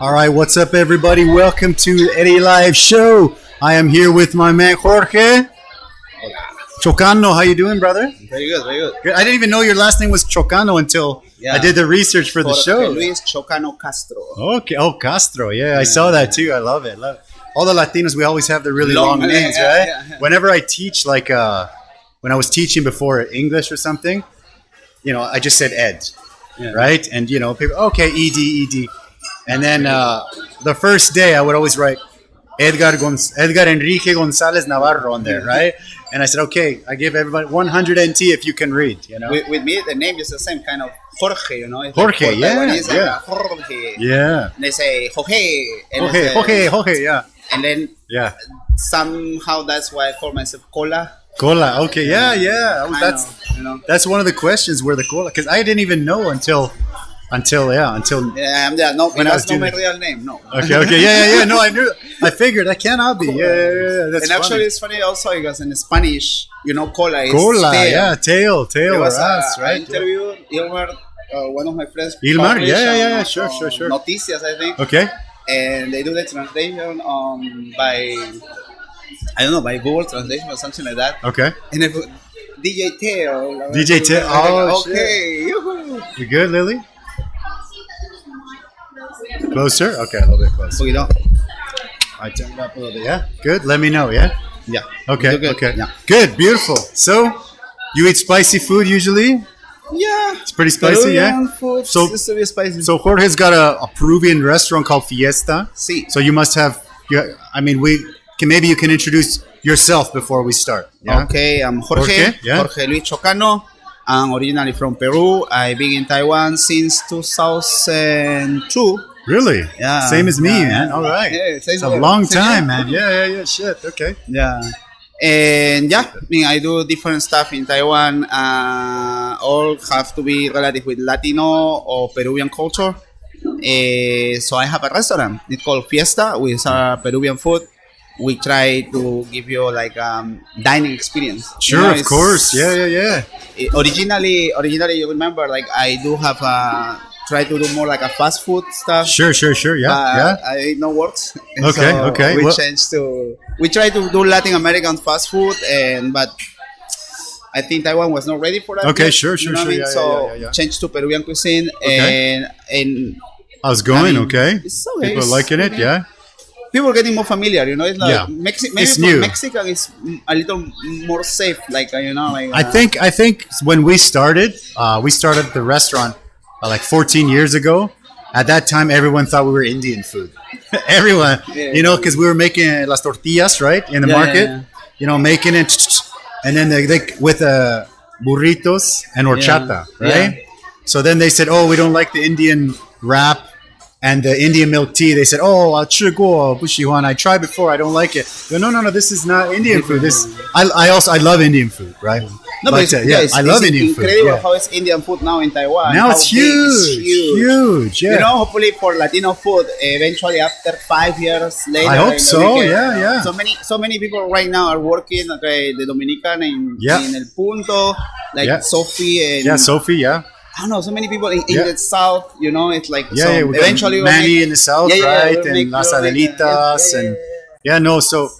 All right, what's up, everybody? Welcome to the Eddy Live Show. I am here with my man Jorge. Chocano, how you doing, brother? Very good, very good. I didn't even know your last name was Chocano until I did the research for the Jorge show. Luis Chocano Castro. Okay, oh, Castro. Yeah, I saw that too. I love it. All the Latinos, we always have the really long names, right? Yeah. Whenever I teach, like when I was teaching before English or something, I just said Ed, right? And, people, okay, ED. And then the first day I would always write Edgar Enrique Gonzalez Navarro on there, right? And I said, okay, I give everybody 100 NT if you can read, With me, the name is the same kind of Jorge, It's Jorge, like Jorge. Yeah. And they say Jorge. And Jorge, yeah. And then somehow that's why I call myself Cola. Cola, okay, yeah. That's one of the questions where the Cola, because I didn't even know until no, that's not my real name, no. Okay, yeah. No, I knew. I figured that cannot be. Yeah. That's and actually, it's funny also because in Spanish, cola is tail. Tail. There was right? An interview, Ilmar, one of my friends. Ilmar, yeah, sure. Noticias, I think. Okay. And they do the translation by Google Translation or something like that. Okay. And I put DJ Tail. Oh, okay. Shit. You good, Lily? Closer? Okay, a little bit closer. I turn it up a little bit, yeah? Good? Let me know, yeah? Yeah. Okay. Yeah. Good, beautiful. So, you eat spicy food usually? Yeah. It's pretty spicy, Peruvian food used to be spicy. So, Jorge's got a Peruvian restaurant called Fiesta. Sí. So, you must have, maybe you can introduce yourself before we start. Yeah? Okay, I'm Jorge. Jorge Luis Chocano. I'm originally from Peru. I've been in Taiwan since 2002. Really? Yeah. Same as me, man. All right. Yeah, it's a long time, man. Yeah. Shit. Okay. Yeah. And I do different stuff in Taiwan. All have to be related with Latino or Peruvian culture. So I have a restaurant. It's called Fiesta with Peruvian food. We try to give you like dining experience. Sure, of course. Yeah. Originally, you remember, like I do have try to do more like a fast food stuff. Sure. Yeah. It no works. Okay. We try to do Latin American fast food, but I think Taiwan was not ready for that. Okay, yet, sure. Yeah. Changed to Peruvian cuisine, and how's it going? Okay. It's okay. People liking it, yeah. People are getting more familiar, It's like it's new. Mexican is a little more safe, I think when we started the restaurant like 14 years ago. At that time, everyone thought we were Indian food. Everyone, because we were making las tortillas, right, in the market. Yeah. Making it, and then they with burritos and horchata, right? Yeah. So then they said, "Oh, we don't like the Indian wrap." And the Indian milk tea, they said, "Oh, 吃过, 不喜欢. I tried before, I don't like it." No, this is not Indian food. I love Indian food, right? No, but I love Indian food. It's incredible how it's Indian food now in Taiwan. Now it's huge. Yeah. Hopefully for Latino food, eventually after 5 years later. I hope so. Yeah. So many people right now are working. Okay, the Dominican in El Punto, like Sophie and Sophie. Yeah. I don't know, so many people in the south, it's like eventually Manny in the south, right? And Las Adelitas and so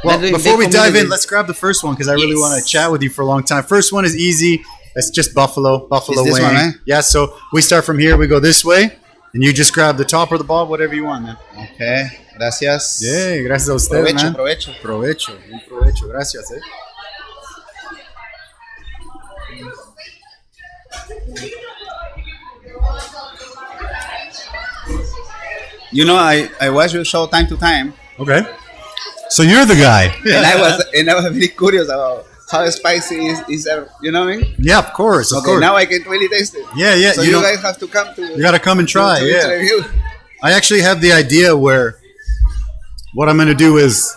before we dive in, let's grab the first one because I really want to chat with you for a long time. First one is easy. It's just buffalo wing. One, eh? Yeah, so we start from here, we go this way, and you just grab the top or the bottom, whatever you want, man. Okay, gracias. Yeah, gracias a usted, man. Provecho. Gracias, I watch your show time to time. Okay. So you're the guy. and I was very curious about how spicy is there, you know what I mean? Yeah, of course. Now I can really taste it. Yeah. So you guys have to come to. You got to come and try. To review. I actually have the idea where what I'm going to do is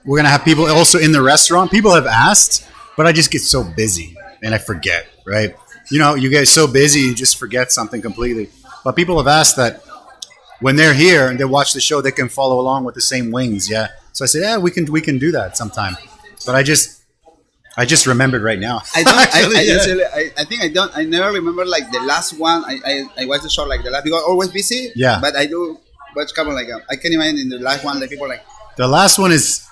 we're going to have people also in the restaurant. People have asked, but I just get so busy and I forget, right? You get so busy, you just forget something completely. But people have asked that when they're here and they watch the show, they can follow along with the same wings, yeah? So I said, we can do that sometime. But I just remembered right now. I don't. Actually, I think I don't. I never remember like the last one. I watched the show like the last because always busy. Yeah. But I do watch couple like I can imagine in the last one the people like. The last one is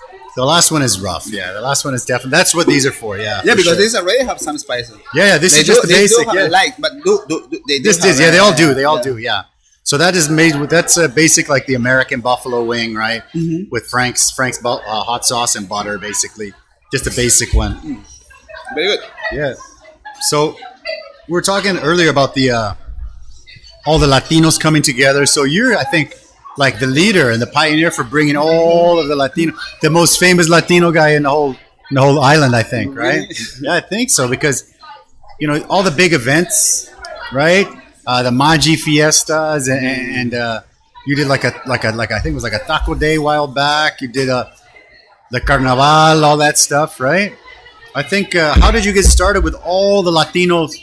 rough. Yeah, the last one is definitely. That's what these are for. Yeah. Yeah, for because sure. these already have some spices. Yeah, this is just the basic. They do have light, but they do have they all do. They all do. Yeah. So that is made with that's a basic like the American buffalo wing, right? Mm-hmm. With Frank's hot sauce and butter, basically, just a basic one. Very good. Yeah. So we were talking earlier about the all the Latinos coming together. So you're, I think, like the leader and the pioneer for bringing all of the Latino, the most famous Latino guy in the whole island, I think, right? Yeah, I think so because all the big events, right? The Magi Fiestas and you did like a I think it was like a taco day a while back. You did the Carnaval, all that stuff, right? I think, how did you get started with all the Latinos?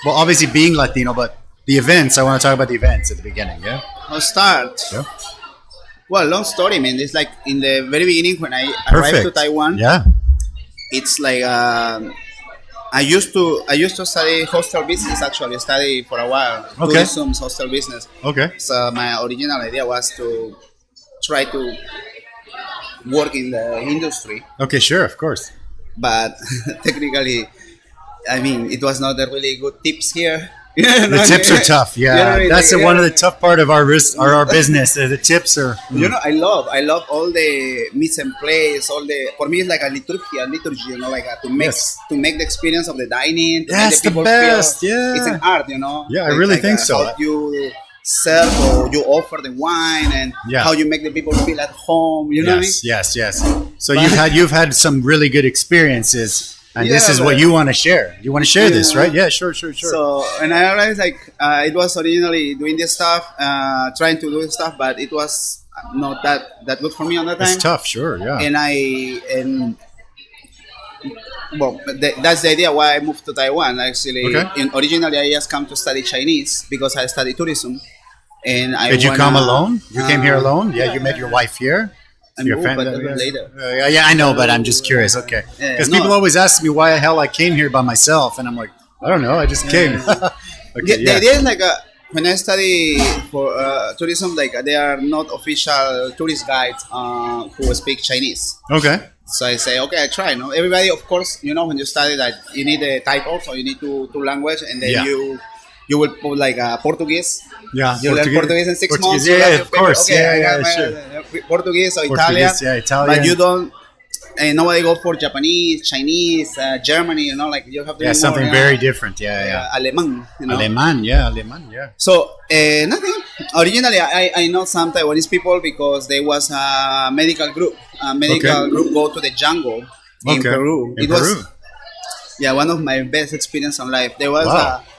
Well, obviously being Latino, but the events. I want to talk about the events at the beginning, yeah? I'll start. Yeah. Well, long story, man. It's like in the very beginning when I Perfect. arrived to Taiwan. Yeah. It's like I used to study hostel business. Actually, study for a while. Okay. Tourism's hostel business. Okay. So my original idea was to try to work in the industry. Okay, sure, of course. But technically, I mean, it was not a really good tips here. The tips are tough. Yeah, that's one of the tough part of our business. The tips are. I love all the mise en place. For me, it's like a liturgy. Like to make the experience of the dining. That's the best. Yeah, it's an art. Yeah, I really think so. How you serve or you offer the wine and how you make the people feel at home. You know what I mean? Yes. So you've had some really good experiences. And this is what you want to share. You want to share this, right? Yeah, sure. So, and I realized it was originally doing this stuff, trying to do this stuff, but it was not that good for me on that time. It's tough, sure, yeah. That's the idea why I moved to Taiwan. Actually, okay. Originally I just come to study Chinese because I study tourism. And Did you come alone? You came here alone? Yeah, you met your wife here. Your family later. Yeah, I know, but I'm just curious. Okay, because people always ask me why the hell I came here by myself, and I'm like, I don't know, I just came. The idea is like when I study for tourism, like there are not official tourist guides who speak Chinese. Okay. So I say, okay, I try. No, everybody, of course, when you study that you need a title, so you need two language, and then you will put like Portuguese. Yeah, you learn Portuguese in 6 months. Yeah, of course. Okay, Sure. Portuguese or Italian. Yeah, Italian. But you don't. Nobody go for Japanese, Chinese, Germany. Like you have to. Yeah, something very different. Yeah. Alemán. Alemán, yeah. So nothing. Originally, I know some Taiwanese people because there was a medical group. A medical group go to the jungle in Peru. In Peru. Yeah, one of my best experience in life. There was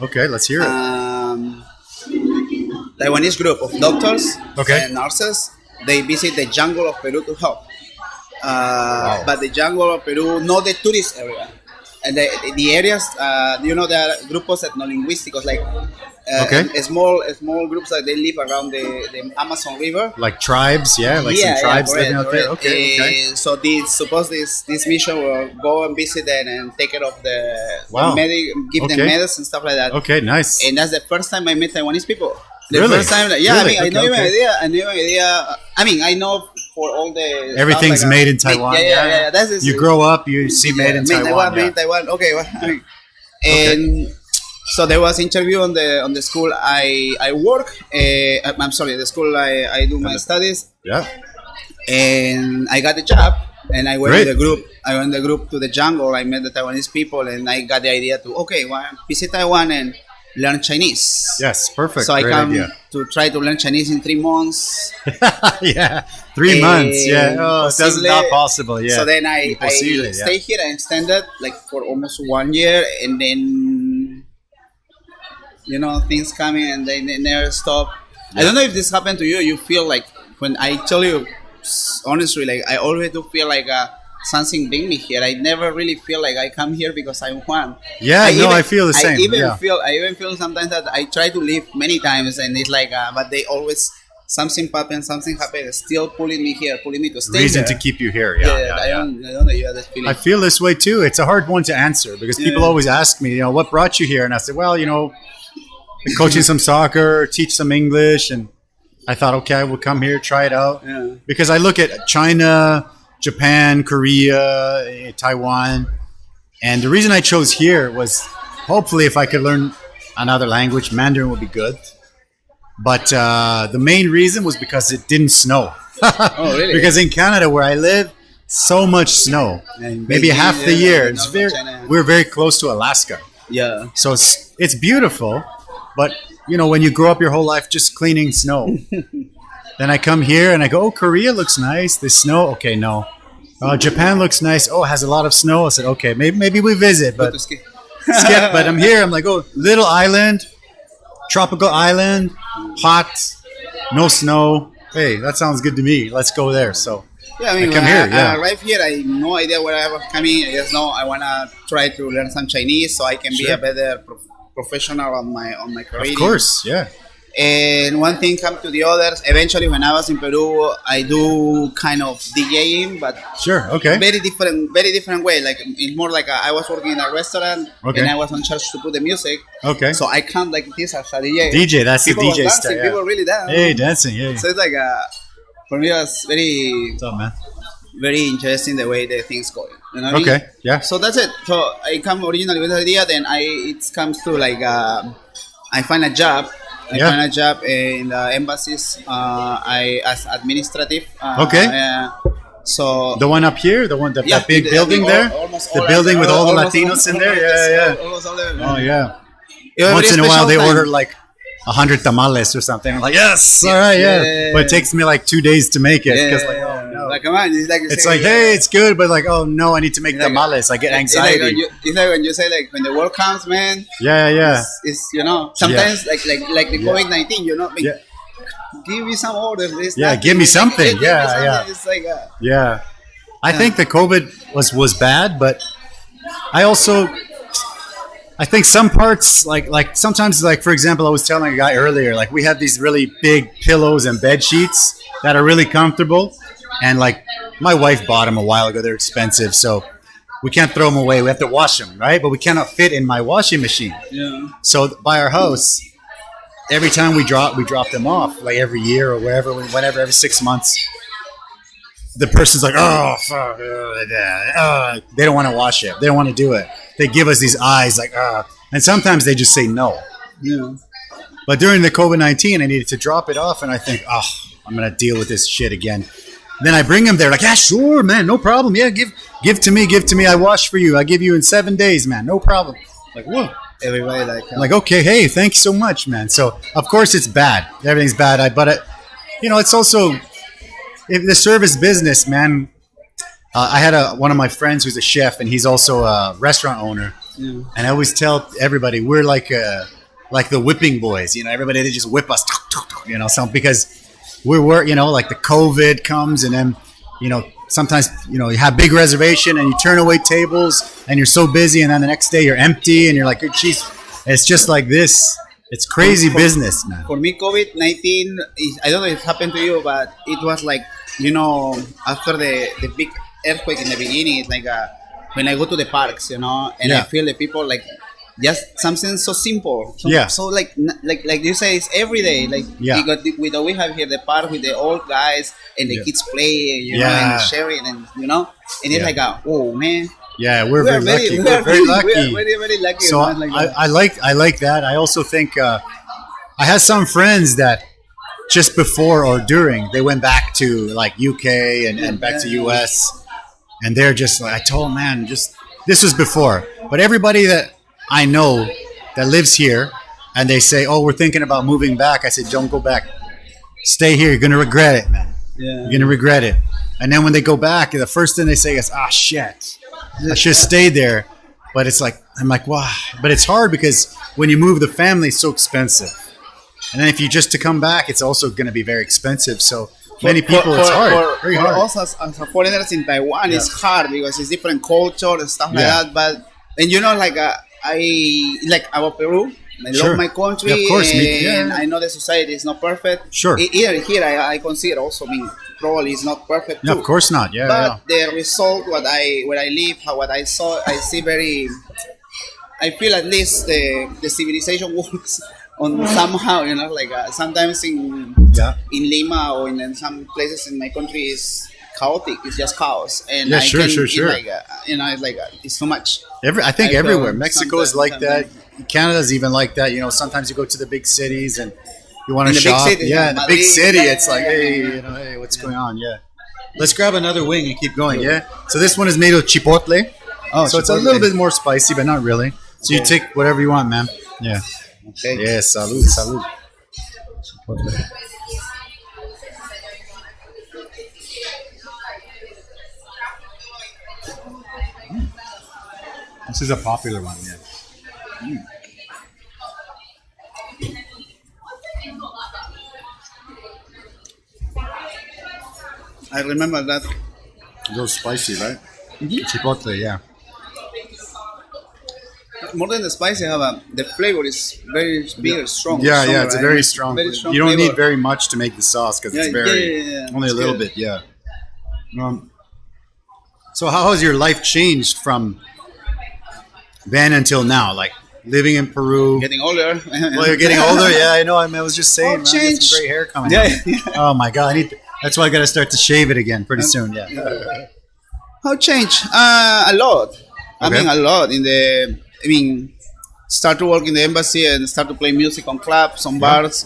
okay, let's hear it. Taiwanese group of doctors and nurses. They visit the jungle of Peru to help. But the jungle of Peru, not the tourist area. And the areas, there are grupos etnolinguísticos, like small groups that they live around the Amazon River. Like tribes, some tribes living out there. Okay. So this mission will go and visit them and take care of give them medicine and stuff like that. Okay, nice. And that's the first time I met Taiwanese people. First time, I know idea. I know for all the everything's stuff, made in Taiwan. Yeah. That's you grow up, you see made in Taiwan. Made in Taiwan. Okay, and so there was interview on the school I work. I'm sorry, the school I do my studies. Yeah. And I got the job, and I went with the group. I went the group to the jungle. I met the Taiwanese people, and I got the idea to visit Taiwan and learn Chinese. Yes, perfect. So I come to try to learn Chinese in 3 months. 3 months. Yeah. Oh, that's not possible. Yeah. So then I stay here and extended for almost 1 year, and then things coming and they never stop. I don't know if this happened to you. You feel like when I tell you honestly, like I always do feel like something bring me here. I never really feel like I come here because I want. Yeah, I feel the same. I even feel sometimes that I try to leave many times, and it's like, but they always something happened, still pulling me here, pulling me to stay Reason there. to keep you here. I don't know you have that feeling. I feel this way too. It's a hard one to answer because people always ask me, what brought you here? And I said, well, coaching some soccer, teach some English, and I thought, okay, I will come here, try it out. Yeah. Because I look at China, Japan, Korea, Taiwan, and the reason I chose here was hopefully if I could learn another language, Mandarin would be good. But the main reason was because it didn't snow. Oh, really? Because in Canada, where I live, so much snow. Maybe half the year. We're very close to Alaska. Yeah. So it's beautiful, but when you grow up your whole life just cleaning snow, then I come here and I go, oh, Korea looks nice. The snow, okay, no. Japan looks nice. Oh, it has a lot of snow. I said, okay, maybe we visit, but but I'm here. I'm like, oh, little island, tropical island, hot, no snow. Hey, that sounds good to me. Let's go there. So yeah, I mean, come here. Yeah. Right here, I have no idea where I was coming. I just know I want to try to learn some Chinese so I can be a better professional on my career. Of course, yeah. And one thing comes to the others. Eventually, when I was in Peru, I do kind of DJing, but sure, okay, very different way. Like it's more like I was working in a restaurant, and I was on charge to put the music. Okay, so I can't like this as a DJ. DJ, that's people the DJ dancing, style. Yeah. People really dance. Hey, dancing, yeah. So it's like for me, it was very. What's up, man? Very interesting the way the things go. You know what okay, I mean? yeah. So that's it. So I come originally with the idea, then it comes to like I find a job. I find a job in the embassies. I as administrative. So the one up here, that big building there, the building with all the Latinos in there. Yeah. Oh yeah. Once in a while they order like 100 tamales or something. I'm like, yes, all right, yeah. But it takes me like 2 days to make it because oh no. Like, come on, it's like, hey, it's good, but like, oh no, I need to make tamales. I get anxiety. It's like when you say like when the world comes, man. Yeah. It's sometimes like the COVID-19, give me some orders. Give me something. Yeah. It's like I think the COVID was bad, but I think some parts, like sometimes, like for example, I was telling a guy earlier, like we have these really big pillows and bed sheets that are really comfortable, and like my wife bought them a while ago. They're expensive, so we can't throw them away. We have to wash them, right? But we cannot fit in my washing machine. Yeah. So by our house, every time we drop them off, like every year or whenever, every 6 months. The person's like, oh, fuck, they don't want to wash it. They don't want to do it. They give us these eyes like, and sometimes they just say no. Yeah. But during the COVID-19, I needed to drop it off, and I think, I'm going to deal with this shit again. Then I bring them there, like, yeah, sure, man, no problem. Yeah, give to me. I wash for you. I give you in 7 days, man, no problem. Like, whoa. Everybody I'm like, okay, hey, thank you so much, man. So, of course, it's bad. Everything's bad. But it's also... If the service business, man, I had one of my friends who's a chef, and he's also a restaurant owner. Yeah. And I always tell everybody we're like the whipping boys. Everybody they just whip us, because we're like the COVID comes, and then sometimes you have big reservation and you turn away tables and you're so busy, and then the next day you're empty and you're like, geez, it's just like this. It's crazy business, man. For me, COVID-19, I don't know if it happened to you, but it was like, after the big earthquake in the beginning, it's like when I go to the parks, and I feel the people like just something so simple. So like you say, it's every day. Like we have here the park with the old guys and the kids playing, and sharing, and it's like, oh man. Yeah, we're very lucky. We're very lucky. We're very lucky. So I like that. I also think I had some friends that just before or during they went back to like UK and back to US, and they're just like, I told them, man, this was before. But everybody that I know that lives here, and they say, oh, we're thinking about moving back. I said, don't go back. Stay here. You're gonna regret it, man. Yeah. You're gonna regret it. And then when they go back, the first thing they say is, shit. I should have stayed there. But it's like, I'm like, wow. But it's hard because when you move the family, it's so expensive. And then if you just to come back, it's also going to be very expensive. So many people, it's hard. Very hard. Also, as a foreigners in Taiwan, it's hard because it's different culture and stuff like that. But, and like our Peru, I love my country, of course, and I know the society is not perfect. Sure. Here I consider also, I mean, probably it's not perfect too. Yeah, of course not. Yeah, but the result, where I live, what I saw, I see very. I feel at least the civilization works on somehow, you know, like sometimes in Lima or in some places in my country is chaotic. It's just chaos, and sure. Like, you know, it's like it's too much. I think everywhere. Mexico is like that. Canada's even like that. You know, sometimes you go to the big cities and you want to shop. City, in the big city, it's like, hey, you know, hey, what's going on? Yeah. Let's grab another wing and keep going. Yeah. So this one is made of chipotle. Oh, so it's a little bit more spicy, but not really. So you take whatever you want, man. Yeah. Okay. Yeah. Salud. Chipotle. This is a popular one, yeah. I remember that. A little spicy, right? Chipotle, yeah. More than the spicy, the flavor is very strong. Yeah, it's a very strong. Very strong you don't flavor. need very much to make the sauce because it's very only a little bit. Yeah. So how has your life changed from then until now? Like living in Peru. Getting older. Well, you're getting older. Yeah, I know. I was just saying, man, I got some gray hair coming out. Oh my god! That's why I got to start to shave it again pretty soon. Yeah. How changed? A lot. I Okay. mean, a lot. Start to work in the embassy and start to play music on clubs, on bars.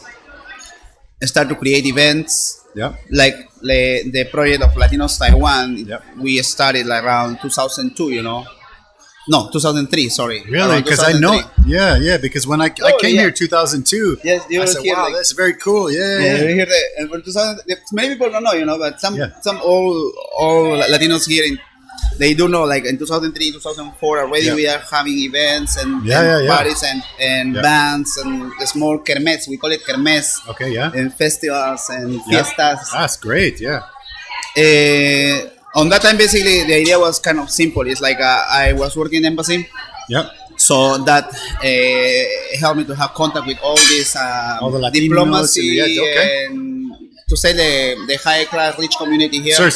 Start to create events. Yeah. Like the project of Latinos Taiwan. Yep. We started like around 2002. You know. No, 2003. Sorry. Really? Because I know. Yeah. Because when I came here in 2002, Yes, you I were said, here, "Wow, like- that's very cool." Yeah. we hear that. And for 2000, many people don't know, you know, but some all Latinos here they do know. Like in 2003, 2004 already, we are having events and parties and bands and the small kermes. We call it kermes. Okay. Yeah. And festivals and fiestas. That's great. Yeah. On that time, basically, the idea was kind of simple. It's like I was working in embassy. Yep. So that helped me to have contact with all this All the Latinos diplomacy and to say the high class rich community here. Sure.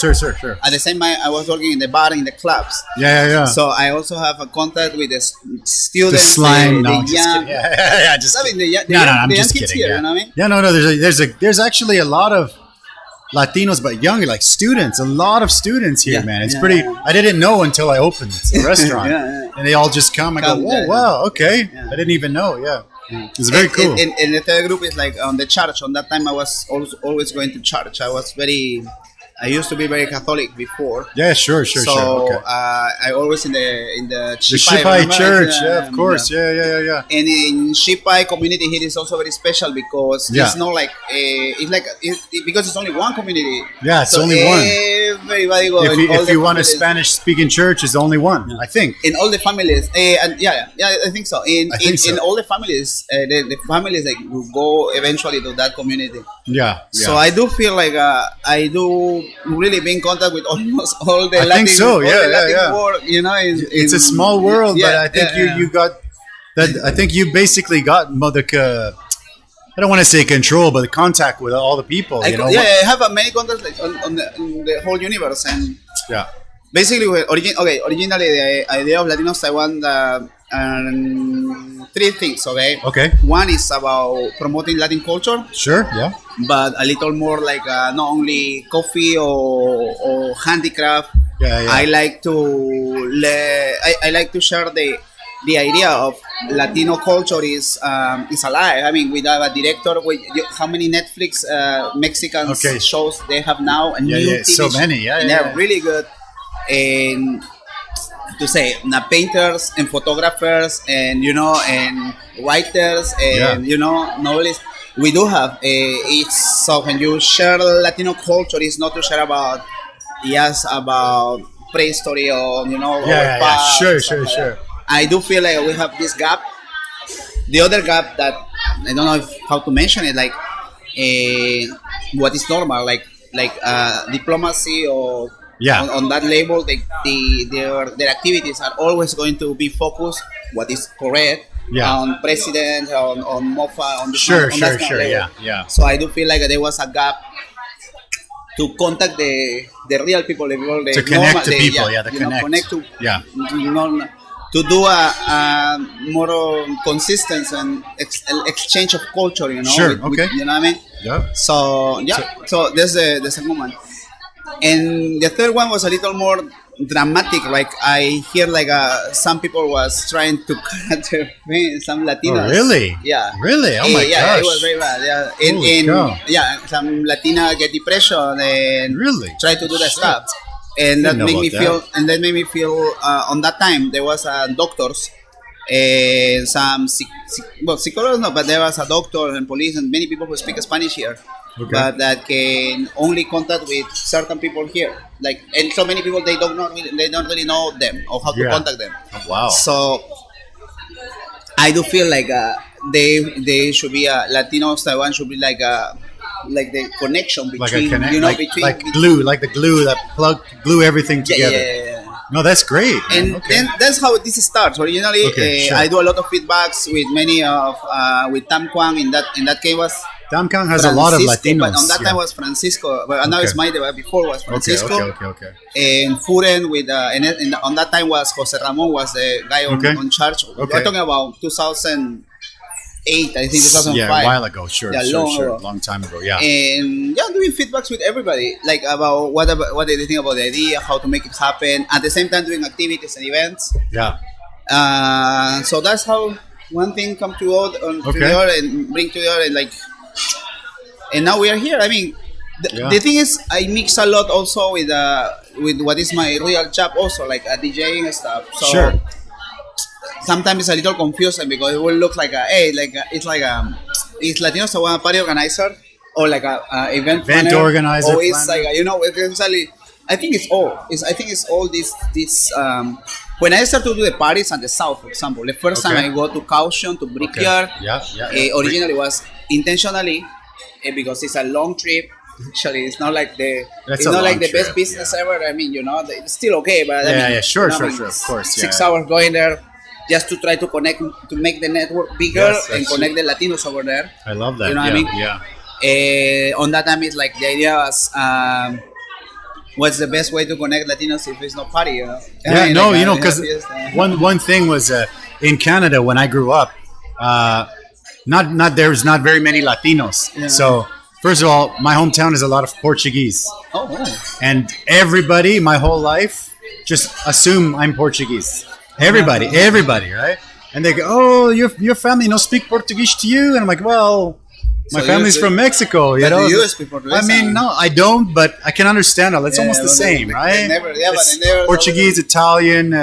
At the same time, I was working in the bar, in the clubs. Yeah. So I also have a contact with the students, The slang, the no, just young. kidding. Yeah, just I mean, kidding. the I'm young just kids kidding. here, you know what I mean? Yeah, no. There's actually a lot of Latinos, but younger, like students. A lot of students here, man. It's pretty. I didn't know until I opened the restaurant, and they all just come. I go, "Whoa, wow, okay." I didn't even know. Yeah, it's very cool. And the third group is like on the church. On that time, I was always going to church. I used to be very Catholic before. Yeah, sure. So Okay. I always in the The Shipai Church, yeah, of course, yeah. And in Shipai community here is also very special because it's not like because it's only one community. Yeah, it's only one. Everybody go. If you want a Spanish-speaking church, it's only one. I think. In all the families, I think so. In all the families, the families like will go eventually to that community. Yeah. So I do feel like I do really be in contact with almost all the I Latin, think so. Yeah. world, you know, It's a small world, but I think you got that. I think you basically got I don't want to say control, but contact with all the people. I have many contacts like, on the whole universe, and yeah. Basically, originally the idea of Latinos Taiwan, three things. Okay. One is about promoting Latin culture. Sure. Yeah. But a little more like not only coffee or handicraft. Yeah. I like to I like to share the idea of Latino culture is alive. I mean, we have a director. How many Netflix Mexican shows they have now? And new TV so many. And they're really good. And to say, painters and photographers and and writers and novelists. We do have it's so when you share Latino culture, it's not to share about prehistory or past, sure. I do feel like we have this gap. The other gap that I don't know how to mention it, like what is normal, like diplomacy or on that label, their activities are always going to be focused what is correct. on president, on MOFA, on the Sure, on that kind of level. yeah. So I do feel like there was a gap to contact the real people, the people, to connect to people, connect to, to do a more consistent and exchange of culture, Sure, with, you know what I mean? Yeah. So there's the second one. And the third one was a little more dramatic. Like I hear like some people was trying to cut some Latinos. Oh, really? Yeah. Really? Oh my gosh. It was very bad. Yeah. Some Latina get depression and really try to do that stuff. And that made me feel. And that made me feel. On that time, there was doctors, some psychologists, no, but there was a doctor and police and many people who speak Spanish here. Okay. But that can only contact with certain people here, and so many people they don't really know them or how to contact them. Oh, wow! So I do feel like they should be Latinos. Taiwan should be like the connection between like the glue that glue everything together. Yeah. No, that's great. And then that's how this starts. Originally, I do a lot of feedbacks with many of with Tam Kwang. In that case was. Tam Kwang has Francisco, a lot of Latinos. But on that time was Francisco. But now it's my day. Before was Francisco. Okay. And Furen with and on that time was Jose Ramon was the guy on charge. We're talking about 2008, I think 2005. Yeah, a while ago. Sure. Long long time ago. Yeah. And doing feedbacks with everybody, like about what they think about the idea, how to make it happen. At the same time, doing activities and events. Yeah. So that's how one thing come to the other and bring to the other and now we are here. I mean, the thing is, I mix a lot also with what is my real job also, like DJing and stuff. So sometimes it's a little confusing because it will look like it's Latino Taiwan party organizer or like a event organizer. Or it's like essentially, I think it's all this. When I started to do the parties in the south, for example, the first time I go to Caution, to Brickyard, originally was intentionally because it's a long trip. Actually, it's not like the best business ever. I mean, it's still okay, but sure, of course, 6 hours going there just to try to connect, to make the network bigger and connect the Latinos over there. I love that. You know what I mean? Yeah. On that time, it's like the idea was. What's the best way to connect Latinos if it's not party? Because one thing was in Canada when I grew up, there's not very many Latinos. Yeah. So first of all, my hometown is a lot of Portuguese. And everybody, my whole life, just assume I'm Portuguese. Everybody, right? And they go, "Oh, your family no speak Portuguese to you?" And I'm like, "Well." My family's from Mexico, you know. I mean, no, I don't, but I can understand it. It's almost the same, right? Portuguese, Italian,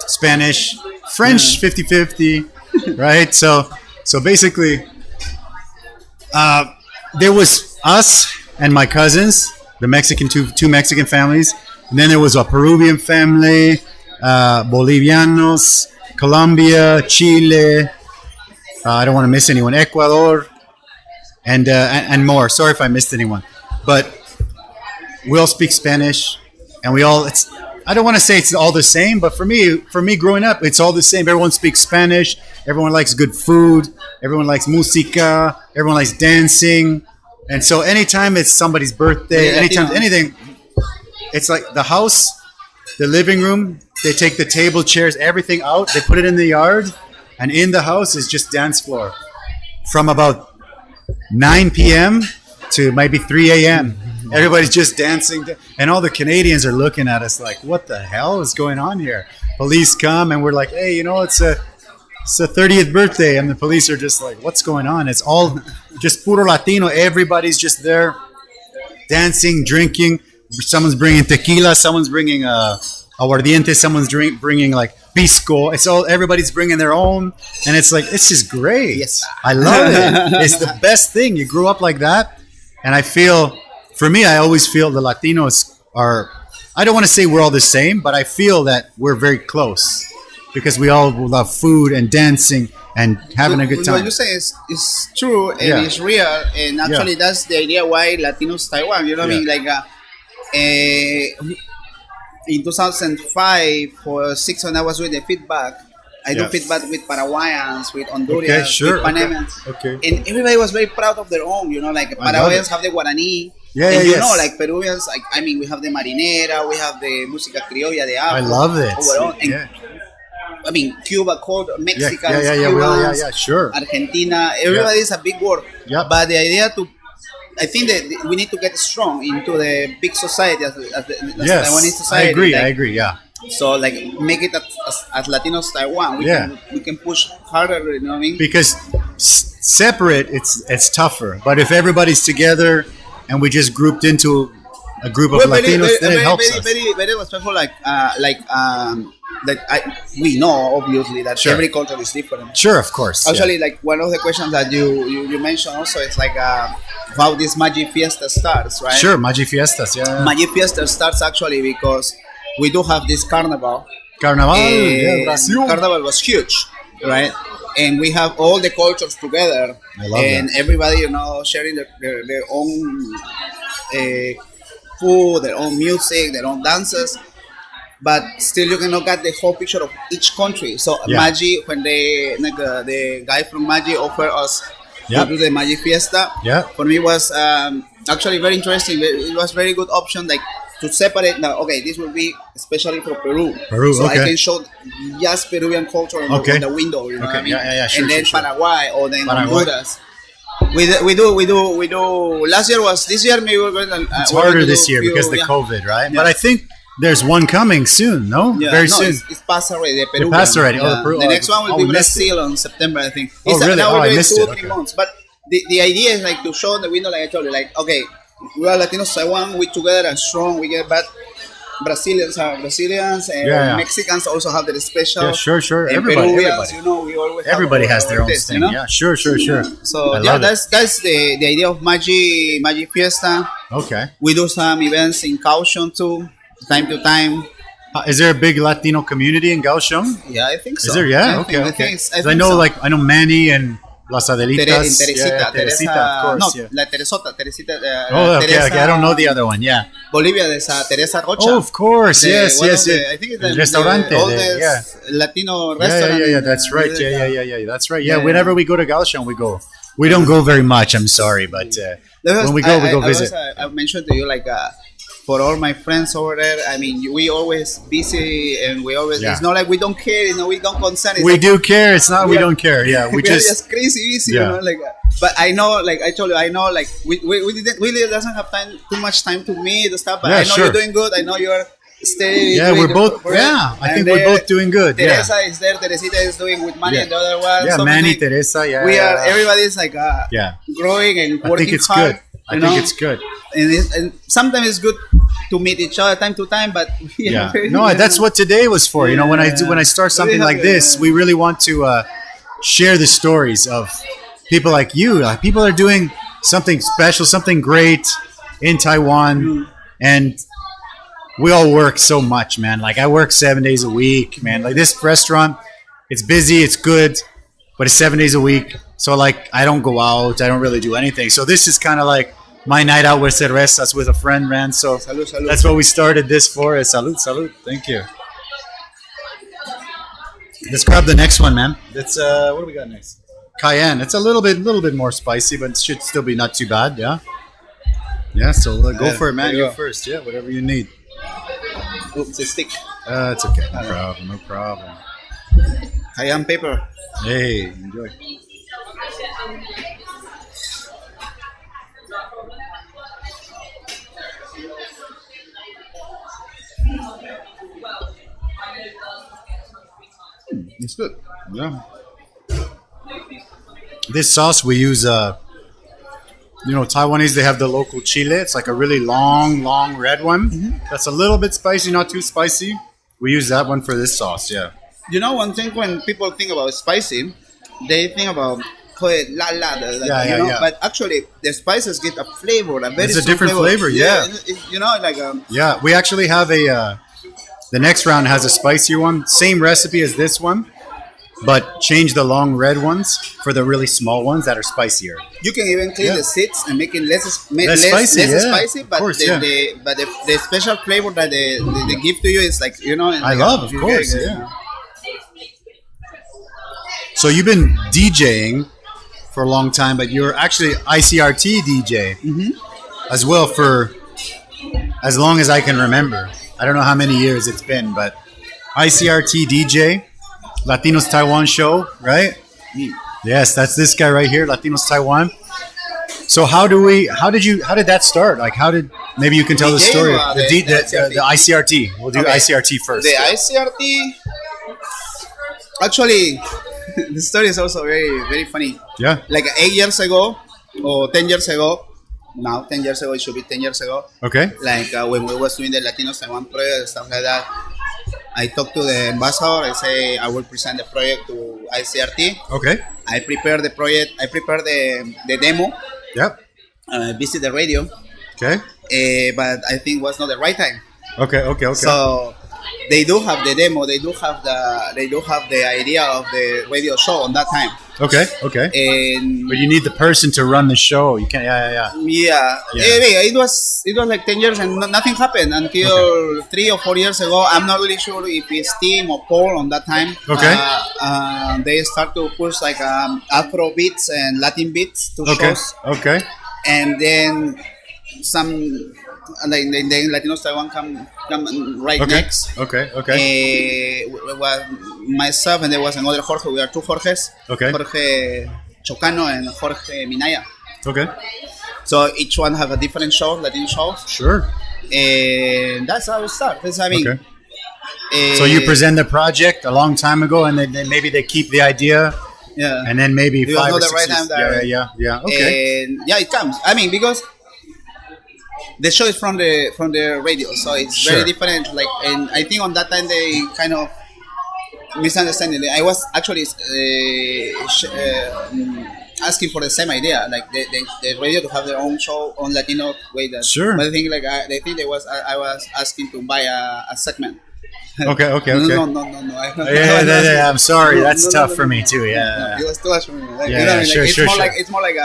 Spanish, French, 50-50, right? So basically, there was us and my cousins, the Mexican two Mexican families, and then there was a Peruvian family, Bolivianos, Colombia, Chile. I don't want to miss anyone. Ecuador, and more. Sorry if I missed anyone, but we all speak Spanish, and we all. I don't want to say it's all the same, but for me growing up, it's all the same. Everyone speaks Spanish. Everyone likes good food. Everyone likes música. Everyone likes dancing, and so anytime it's somebody's birthday, anytime anything, it's like the house, the living room. They take the table, chairs, everything out. They put it in the yard. And in the house is just dance floor from about 9 p.m. to maybe 3 a.m. Everybody's just dancing. And all the Canadians are looking at us like, what the hell is going on here? Police come and we're like, hey, it's a 30th birthday. And the police are just like, what's going on? It's all just puro Latino. Everybody's just there dancing, drinking. Someone's bringing tequila. Someone's bringing aguardiente. Someone's bringing like pisco. It's all, everybody's bringing their own, and it's like, it's just great. Yes, I love it. It's the best thing. You grew up like that, and I feel, for me, I always feel the Latinos are, I don't want to say we're all the same, but I feel that we're very close because we all love food and dancing and having a good time. What you say is true and it's real, and actually that's the idea why Latinos Taiwan. You know what I mean? Like in 2005 or 6 when I was doing the feedback, I do feedback with Paraguayans, with Hondurans, with Panamanians. Okay. And everybody was very proud of their own, like Paraguayans have the Guarani. And like Peruvians, we have the marinera, we have the música criolla de agua. I love it. Overall. Cuba, Mexicans, Cubans, sure. Argentina, everybody is a big word. Yeah. But the idea I think that we need to get strong into the big society as the Taiwanese society. I agree, yeah. So make it as Latinos Taiwan. We can push harder, you know what I mean? Because separate, it's tougher. But if everybody's together and we just grouped into a group of Latinos, then it helps us. Very respectful, we know obviously that every culture is different. Sure, of course. Actually, one of the questions that you mentioned also is how this Magi Fiesta starts, right? Sure, Magi Fiestas, yeah. Magi Fiesta starts actually because we do have this carnival. Carnaval, Brazil. Carnival was huge, right? And we have all the cultures together. I love and that. Everybody, sharing their own food, their own music, their own dances. But still, you cannot get the whole picture of each country. So Magi, when the guy from Magi offered us to do the Magi Fiesta, for me was actually very interesting. It was a very good option, to separate. Now, okay, this will be especially for Peru. So I can show just Peruvian culture on the window. You know what I mean? Sure, and then sure. Paraguay or then Honduras. We do. This year maybe we're going to. It's harder this year because of the COVID, right? Yeah. But I think there's one coming soon, no? Very soon. It's passed already. The Peruvian. It passed already. Yeah. The next one will be Brazil on September, I think. Really? Now we're I doing missed 2 it. or 3 months. But the idea is to show in the window, I told you, okay, we are Latinos Taiwan, we together and strong, we get back. Brazilians are Brazilians, and Mexicans also have their special. Yeah, sure. And everybody. We always everybody has their own thing. Yeah, sure. So that's the idea of Magi Fiesta. Okay. We do some events in Kaohsiung too, time to time. Is there a big Latino community in Kaohsiung? Yeah, I think so. Is there? Yeah, okay. I know, I know Manny and Las Adelitas. Teresita, of course. La Teresota, Teresita. Okay. I don't know the other one. Yeah. Bolivia, there's Teresa Rocha. Oh, of course. Yes. I think it's the restaurante. oldest Latino restaurant. Yeah. That's right. Yeah. That's right. Yeah. Whenever we go to Kaohsiung, we go. We don't go very much. I'm sorry, but when we go, we go visit. I mentioned to you for all my friends over there, we always busy and we always. It's not like we don't care. We don't concern. We do care. It's not we don't care. Yeah, we just crazy busy. But I know, I told you, I know, we really doesn't have too much time to meet the stuff. But I know you're doing good. I know you're staying. Yeah, we're both. I think we're both doing good. Teresa is there. Teresita is doing with Manny and the other one. Yeah, Manny, Teresa. Yeah, we are. Everybody's growing and working hard. I think it's good. And sometimes it's good to meet each other time to time, but that's what today was for. When I start something like this, we really want to share the stories of people like you. People are doing something special, something great in Taiwan, and we all work so much, man. I work 7 days a week, man. This restaurant, it's busy, it's good, but it's 7 days a week. So I don't go out, I don't really do anything. So this is kind of my night out with cervezas with a friend, man. So salud. That's what we started this for. Salud. Thank you. Let's grab the next one, man. That's what do we got next? Cayenne. It's a little bit more spicy, but it should still be not too bad. Yeah. So go for it, man. You first. Yeah, whatever you need. Oops, a stick. It's okay. No problem. Cayenne pepper. Hey, enjoy. It's good. Yeah. This sauce we use, Taiwanese, they have the local chile. It's a really long red one. Mm-hmm. That's a little bit spicy, not too spicy. We use that one for this sauce, yeah. One thing when people think about spicy, they think about but actually the spices get a flavor, it's a different flavor. Yeah. Yeah, we actually have the next round has a spicier one, same recipe as this one, but change the long red ones for the really small ones that are spicier. You can even clean the seeds and make it less spicy, but the special flavor that they give to you is I love, of course, yeah. So you've been DJing for a long time, but you're actually ICRT DJ as well for as long as I can remember. I don't know how many years it's been, but ICRT DJ, Latinos Taiwan show, right? Yes, that's this guy right here, Latinos Taiwan. So how did that start? Like, maybe you can tell the story. The ICRT. We'll do ICRT first. The ICRT, actually, the story is also very, very funny. Yeah. Like 8 years ago, or 10 years ago, now 10 years ago, it should be 10 years ago. Okay. Like when we was doing the Latino Taiwan project and stuff like that, I talked to the ambassador. I say I will present the project to ICRT. Okay. I prepared the project. I prepared the demo. Yep. Visit the radio. Okay. But I think it was not the right time. Okay. So they do have the demo. They do have the idea of the radio show on that time. Okay. And But you need the person to run the show. You can't. Yeah. It was like 10 years and nothing happened until 3 or 4 years ago. I'm not really sure if it's Tim or Paul on that time. Okay. They start to push like Afro beats and Latin beats to shows. Okay. And then some like the Latinos Taiwan come right next. Okay. Was myself and there was another Jorge. We are two Jorges. Okay. Jorge Chocano and Jorge Minaya. Okay. So each one have a different show, Latino shows. Sure. And that's how it starts. I mean, so you present the project a long time ago, and then maybe they keep the idea. Yeah. And then maybe it 5 or was 6 not the right years. time. Yeah. Okay. And it comes. I mean, because the show is from the radio, so it's very different. Like, and I think on that time they kind of misunderstanding. I was actually asking for the same idea, like the radio to have their own show on Latino way. That sure. But I think I was asking to buy a segment. Okay. No. Yeah. I'm sorry. That's tough for me too. Yeah. It was too much for me. Like, sure. It's more like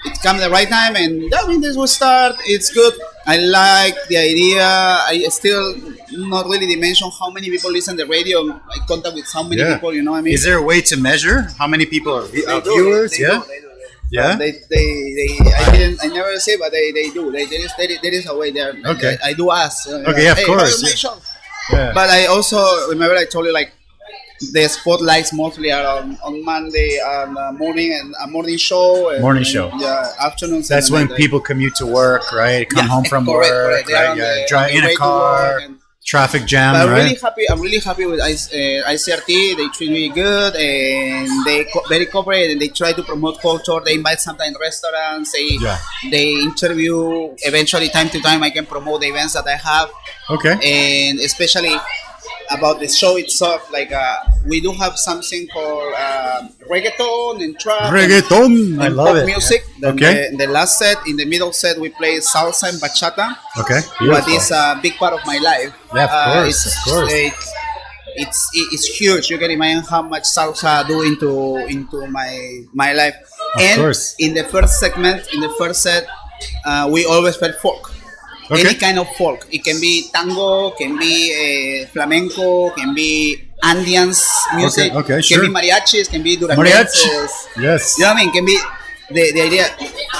it comes at the right time, and this will start. It's good. I like the idea. I still not really dimension how many people listen to the radio. I contact with how many people. You know what I mean? Is there a way to measure how many people are viewers? They do. Yeah. I never say, but they do. There is a way there. Okay. I do ask. Okay. Of course. Yeah. But I also remember I told you like the spotlights mostly are on Monday morning and a morning show. Morning show. Yeah, afternoons. That's when people commute to work, right? Come home from work, right? Yeah, drive in a car, traffic jam, but right? I'm really happy with ICRT. They treat me good, and they very cooperative. And they try to promote culture. They invite sometimes restaurants. They interview. Eventually, time to time, I can promote the events that I have. Okay. And especially about the show itself, like we do have something called reggaeton and trap. Reggaeton, I love it. Music. Yeah. Okay. In the last set, in the middle set, we play salsa and bachata. Okay. But it's a big part of my life. Yeah, of course. It's huge. You can imagine how much salsa do into my life. Of course. In the first segment, in the first set, we always play folk. Okay. Any kind of folk. It can be tango, can be flamenco, can be Andeans music. Okay, sure. Can be mariachis, can be duranguenses. Yes. You know what I mean? Can be the idea.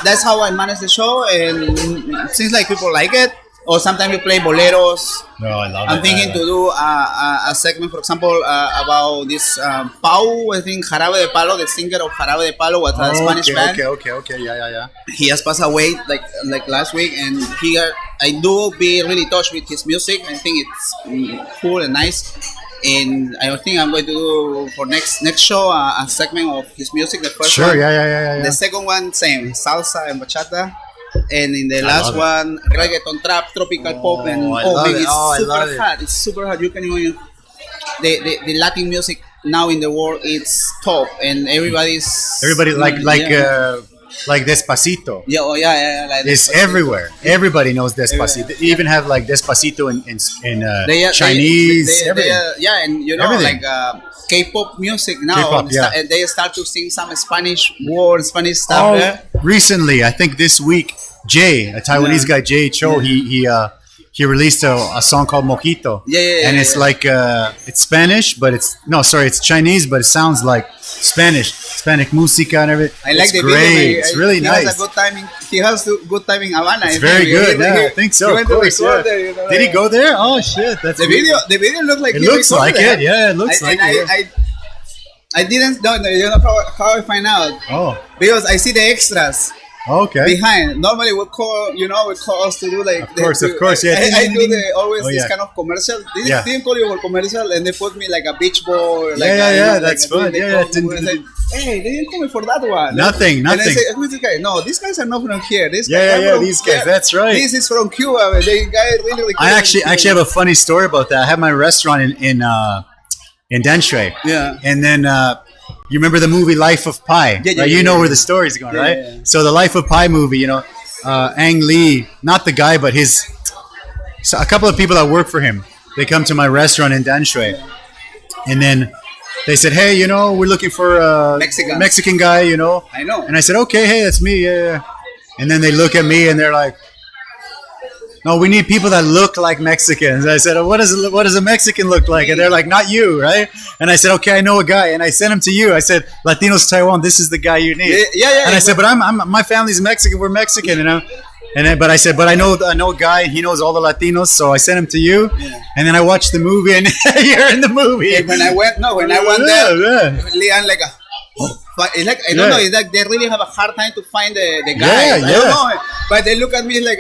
That's how I manage the show, and it seems like people like it. Or sometimes we play boleros. No, I love it. I'm thinking to do a segment, for example, about this Pau, I think Jarabe de Palo, the singer of Jarabe de Palo, was a Spanish band. Okay. Yeah. He has passed away like last week, and I do be really touched with his music. I think it's cool and nice. And I think I'm going to do for next show a segment of his music. The first one. Yeah. The second one, same, salsa and bachata. And in the last one, reggaeton, trap, tropical pop, and it's super hard. It's super hard. You can even the Latin music now in the world, it's top, and everybody like Despacito. Yeah. Like it's everywhere. Everybody knows Despacito. They even have like Despacito in Chinese. And you know, everything. Like K-pop music now. And they start to sing some Spanish words, Spanish stuff. Recently, I think this week, Jay, a Taiwanese guy, Jay Cho, he released a song called Mojito. And it's like it's Spanish, but it's Chinese, but it sounds like Hispanic música and everything. I like it's the great. video. It's really nice. Has a good timing. He has good timing Havana. It's very good. Yeah, I think so. Of course. Yeah. There, you know, Did he go there? Oh shit! That's the video. The video looks like it looks like it. Yeah, it looks like it. I didn't know. You know how I find out? Oh, because I see the extras. Okay. Behind. Normally we call us to do like. Of course, yeah. I do always this kind of commercial. They didn't call you a commercial, and they put me like a beach ball. Like that's fun. Yeah. Hey, they didn't call me for that one. Nothing. And I say, who's this guy? No, these guys are not from here. This guy these guys. That's right. This is from Cuba. The guy really. I actually have a funny story about that. I had my restaurant in Denshui. Yeah. And then you remember the movie Life of Pi? Yeah, right? You know where the story's going, right? Yeah. So the Life of Pi movie, Ang Lee, not the guy, but a couple of people that work for him, they come to my restaurant in Denshui. And then they said, hey, we're looking for a Mexican guy, I know. And I said, okay, hey, that's me. Yeah. And then they look at me and they're like, no, we need people that look like Mexicans. I said, what does a Mexican look like? And they're like, not you, right? And I said, okay, I know a guy. And I sent him to you. I said, Latinos Taiwan, this is the guy you need. Yeah. And I said, but my family's Mexican. We're Mexican, but I said, but I know a guy. He knows all the Latinos, so I sent him to you. Yeah. And then I watched the movie, and you're in the movie. Yeah, when I went there, Leon like a. It's like I don't know. It's like they really have a hard time to find the guy. I don't know, but they look at me like.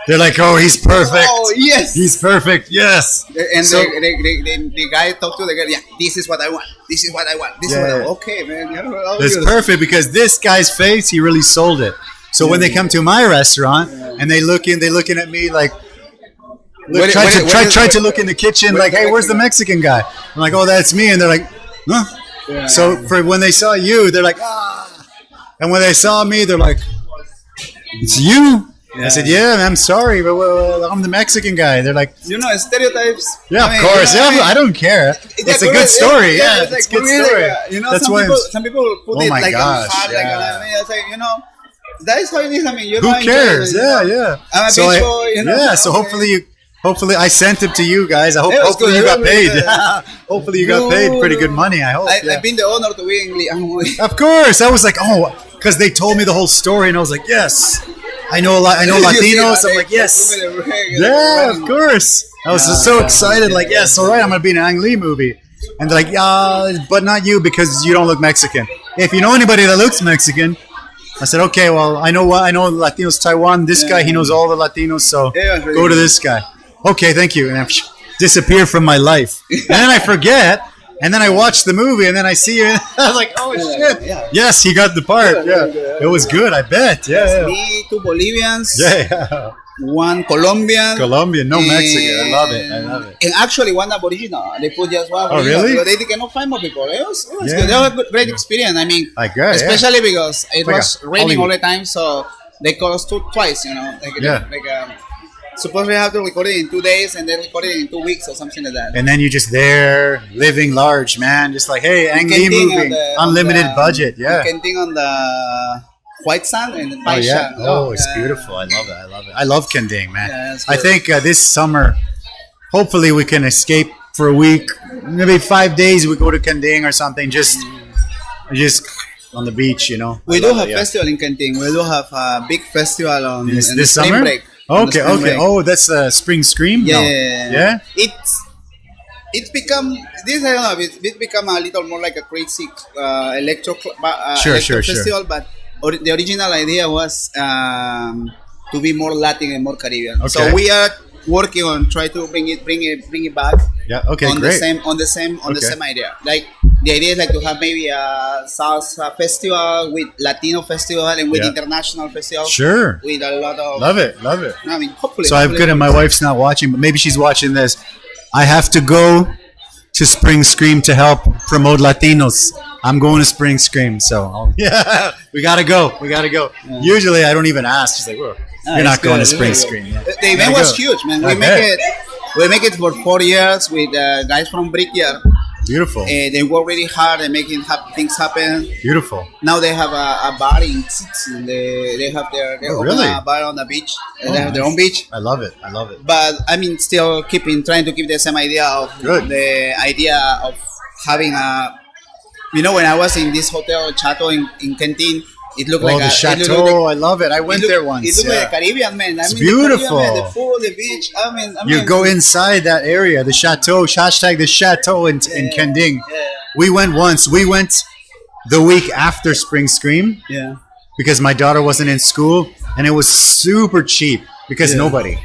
They're like, oh, he's perfect. Oh, yes. He's perfect, yes. And so, the guy talked to the girl, this is what I want. This is what I want. This is what I want. Okay, man. That's perfect because this guy's face, he really sold it. So when they come to my restaurant and they're looking at me like, try to look in the kitchen like, hey, where's the Mexican guy? I'm like, oh, that's me. And they're like, huh? Yeah. So for when they saw you, they're like, ah. And when they saw me, they're like, it's you? Yeah. I said, yeah, I'm sorry, but I'm the Mexican guy. They're like, stereotypes. Yeah, of course. I don't care. It's a good story. Yeah, it's a good story. That's why some people put it like hard. I say, that is how it is. I mean, who cares? Yeah. I'm a beach boy. Yeah, so hopefully I sent it to you guys. Hopefully you got paid. Hopefully you got paid pretty good money, I hope. I've been the honor to be English. Of course. I was like, because they told me the whole story, and I was like, yes. I know Latinos. I'm like, yes. Yeah, of course. I was so excited. Like, yes, all right, I'm going to be in an Ang Lee movie. And they're like, yeah, but not you because you don't look Mexican. If you know anybody that looks Mexican, I said, okay, well, I know Latinos Taiwan. This guy, he knows all the Latinos, so go to this guy. Okay, thank you. And I disappear from my life. And then I forget. And then I watch the movie, and then I see you, and I was like, oh, shit. Yeah. Yes, he got the part. Yeah. It was good, I bet. Yeah. Me, 2 Bolivians. Yeah. 1 Colombian. No Mexican. I love it. And actually, 1 Aboriginal. They put just 1. Oh, really? They cannot find more people. It was good. They had a great experience. I mean, especially because it was raining all the time, so they called us twice, Supposedly I have to record it in 2 days and then record it in 2 weeks or something like that. And then you're just there, living large, man. Just like, hey, Ang Lee movie, unlimited budget, yeah. You can think on the white sand and the white sand. It's beautiful. I love it. I love Kending, man. Yeah, I think this summer, hopefully we can escape for a week, maybe 5 days. We go to Kending or something, just on the beach, We do have festival in Kending. We do have a big festival on this summer break. Okay. Oh, that's Spring Scream? Yeah. It's become this. I don't know. It's become a little more like a crazy electro festival. But the original idea was to be more Latin and more Caribbean. Okay. So we are working on try to bring it back. Yeah. Okay. On great. the same idea. Like the idea is like to have maybe a salsa festival with Latino festival and with international festival. Sure. With a lot of love it. I mean, hopefully. So I've got it. My wife's not watching, but maybe she's watching this. I have to go to Spring Scream to help promote Latinos. I'm going to Spring Scream, so we gotta go. Yeah. Usually I don't even ask. She's like, "Whoa, you're not going to Spring Scream." Yeah. The event was huge, man. We make it for 4 years with guys from Brickyard. Beautiful. They work really hard and making things happen. Beautiful. Now they have a bar in Tsitsi. They have their really? own bar on the beach. Oh, they have their own beach. I love it. I love it. But I mean, still trying to keep the same idea of the idea of having a. You know, when I was in this hotel Chateau in Kentin, it looked like the chateau. I love it. I went there once. It looked like a Caribbean, man. It's beautiful. The pool, the beach. I mean, you go inside that area, the chateau. Hashtag the chateau in Kending. Yeah. We went once. We went the week after Spring Scream. Yeah. Because my daughter wasn't in school, and it was super cheap because nobody.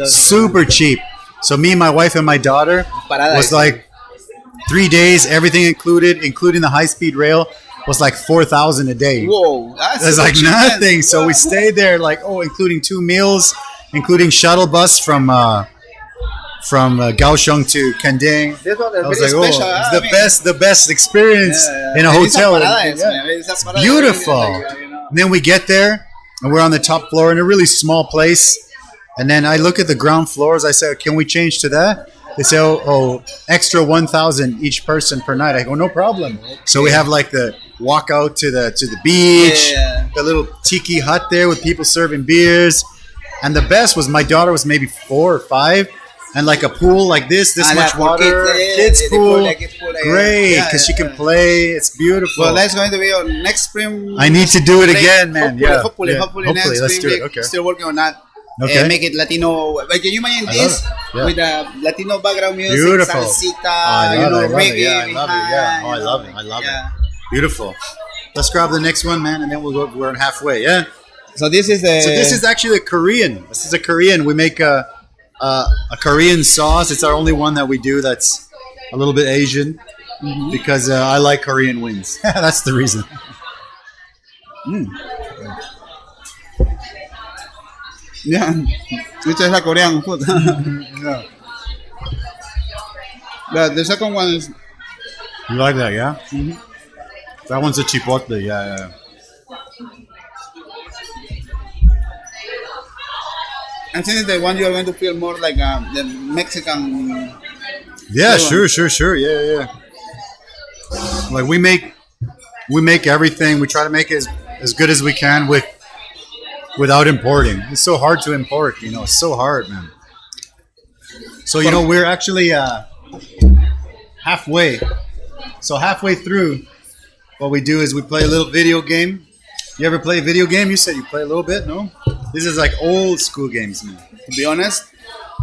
Super cheap. So me, my wife, and my daughter was like 3 days, everything included, including the high-speed rail, was like 4,000 a day. Whoa, that's like cheap, nothing. Man. So we stayed there, like including 2 meals, including shuttle bus from Kaohsiung to Kending. I was like, special, it's the best experience in a hotel. Beautiful. And then we get there, and we're on the top floor in a really small place. And then I look at the ground floors. I say, can we change to that? They say, oh, extra 1,000 each person per night. I go, no problem. Okay. So we have like the walk out to the beach, the little tiki hut there with people serving beers. And the best was my daughter was maybe 4 or 5, and like a pool like this much water, kids pool, great, because she can play. It's beautiful. Well, that's going to be on next spring. I need to do it again, man. Hopefully, next let's spring. do it. Okay. Still working on that. Okay. Make it Latino. Like, can you imagine this with a Latino background music, beautiful. Salsita, reggae? I love it. Yeah. Oh, I love it. I love it. Beautiful. Let's grab the next one, man, and then we'll go. We're halfway. Yeah. So this is actually a Korean. This is a Korean. We make a Korean sauce. It's our only one that we do that's a little bit Asian because I like Korean wings. That's the reason. Yeah, which is like Korean food. Yeah. The second one is. You like that, yeah? Mm-hmm. That one's a chipotle, yeah. I think it's the one you are going to feel more like the Mexican. Yeah, sure. Yeah. Like we make everything. We try to make it as good as we can without importing. It's so hard to import, It's so hard, man. So we're actually halfway. So halfway through, what we do is we play a little video game. You ever play a video game? You said you play a little bit, no? This is like old school games, man. To be honest,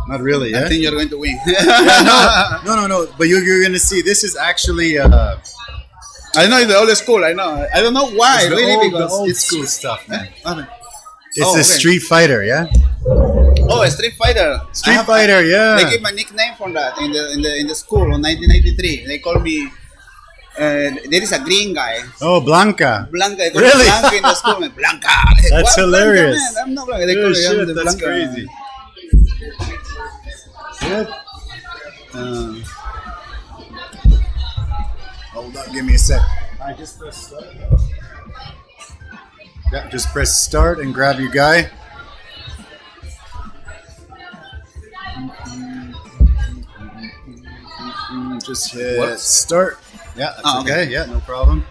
not really. Yeah? I think you're going to win. No. But you're going to see. This is actually. I know it's the old school. I know. I don't know why. It's really, because the old school stuff, man. Okay. It's a Street Fighter, yeah. Oh, a Street Fighter. Street Fighter, yeah. They gave my nickname for that in the school in 1993. They called me. There is a green guy. Oh, Blanca. They call really? me Blanca in the school. Man. Blanca. That's hilarious. Blanca, man? I'm not Blanca. They call me shit, the that's Blanca. crazy. Good. Hold on, give me a sec. I just press start. Yeah, just press start and grab your guy. Just hit start. Yeah, that's okay. Yeah, no problem.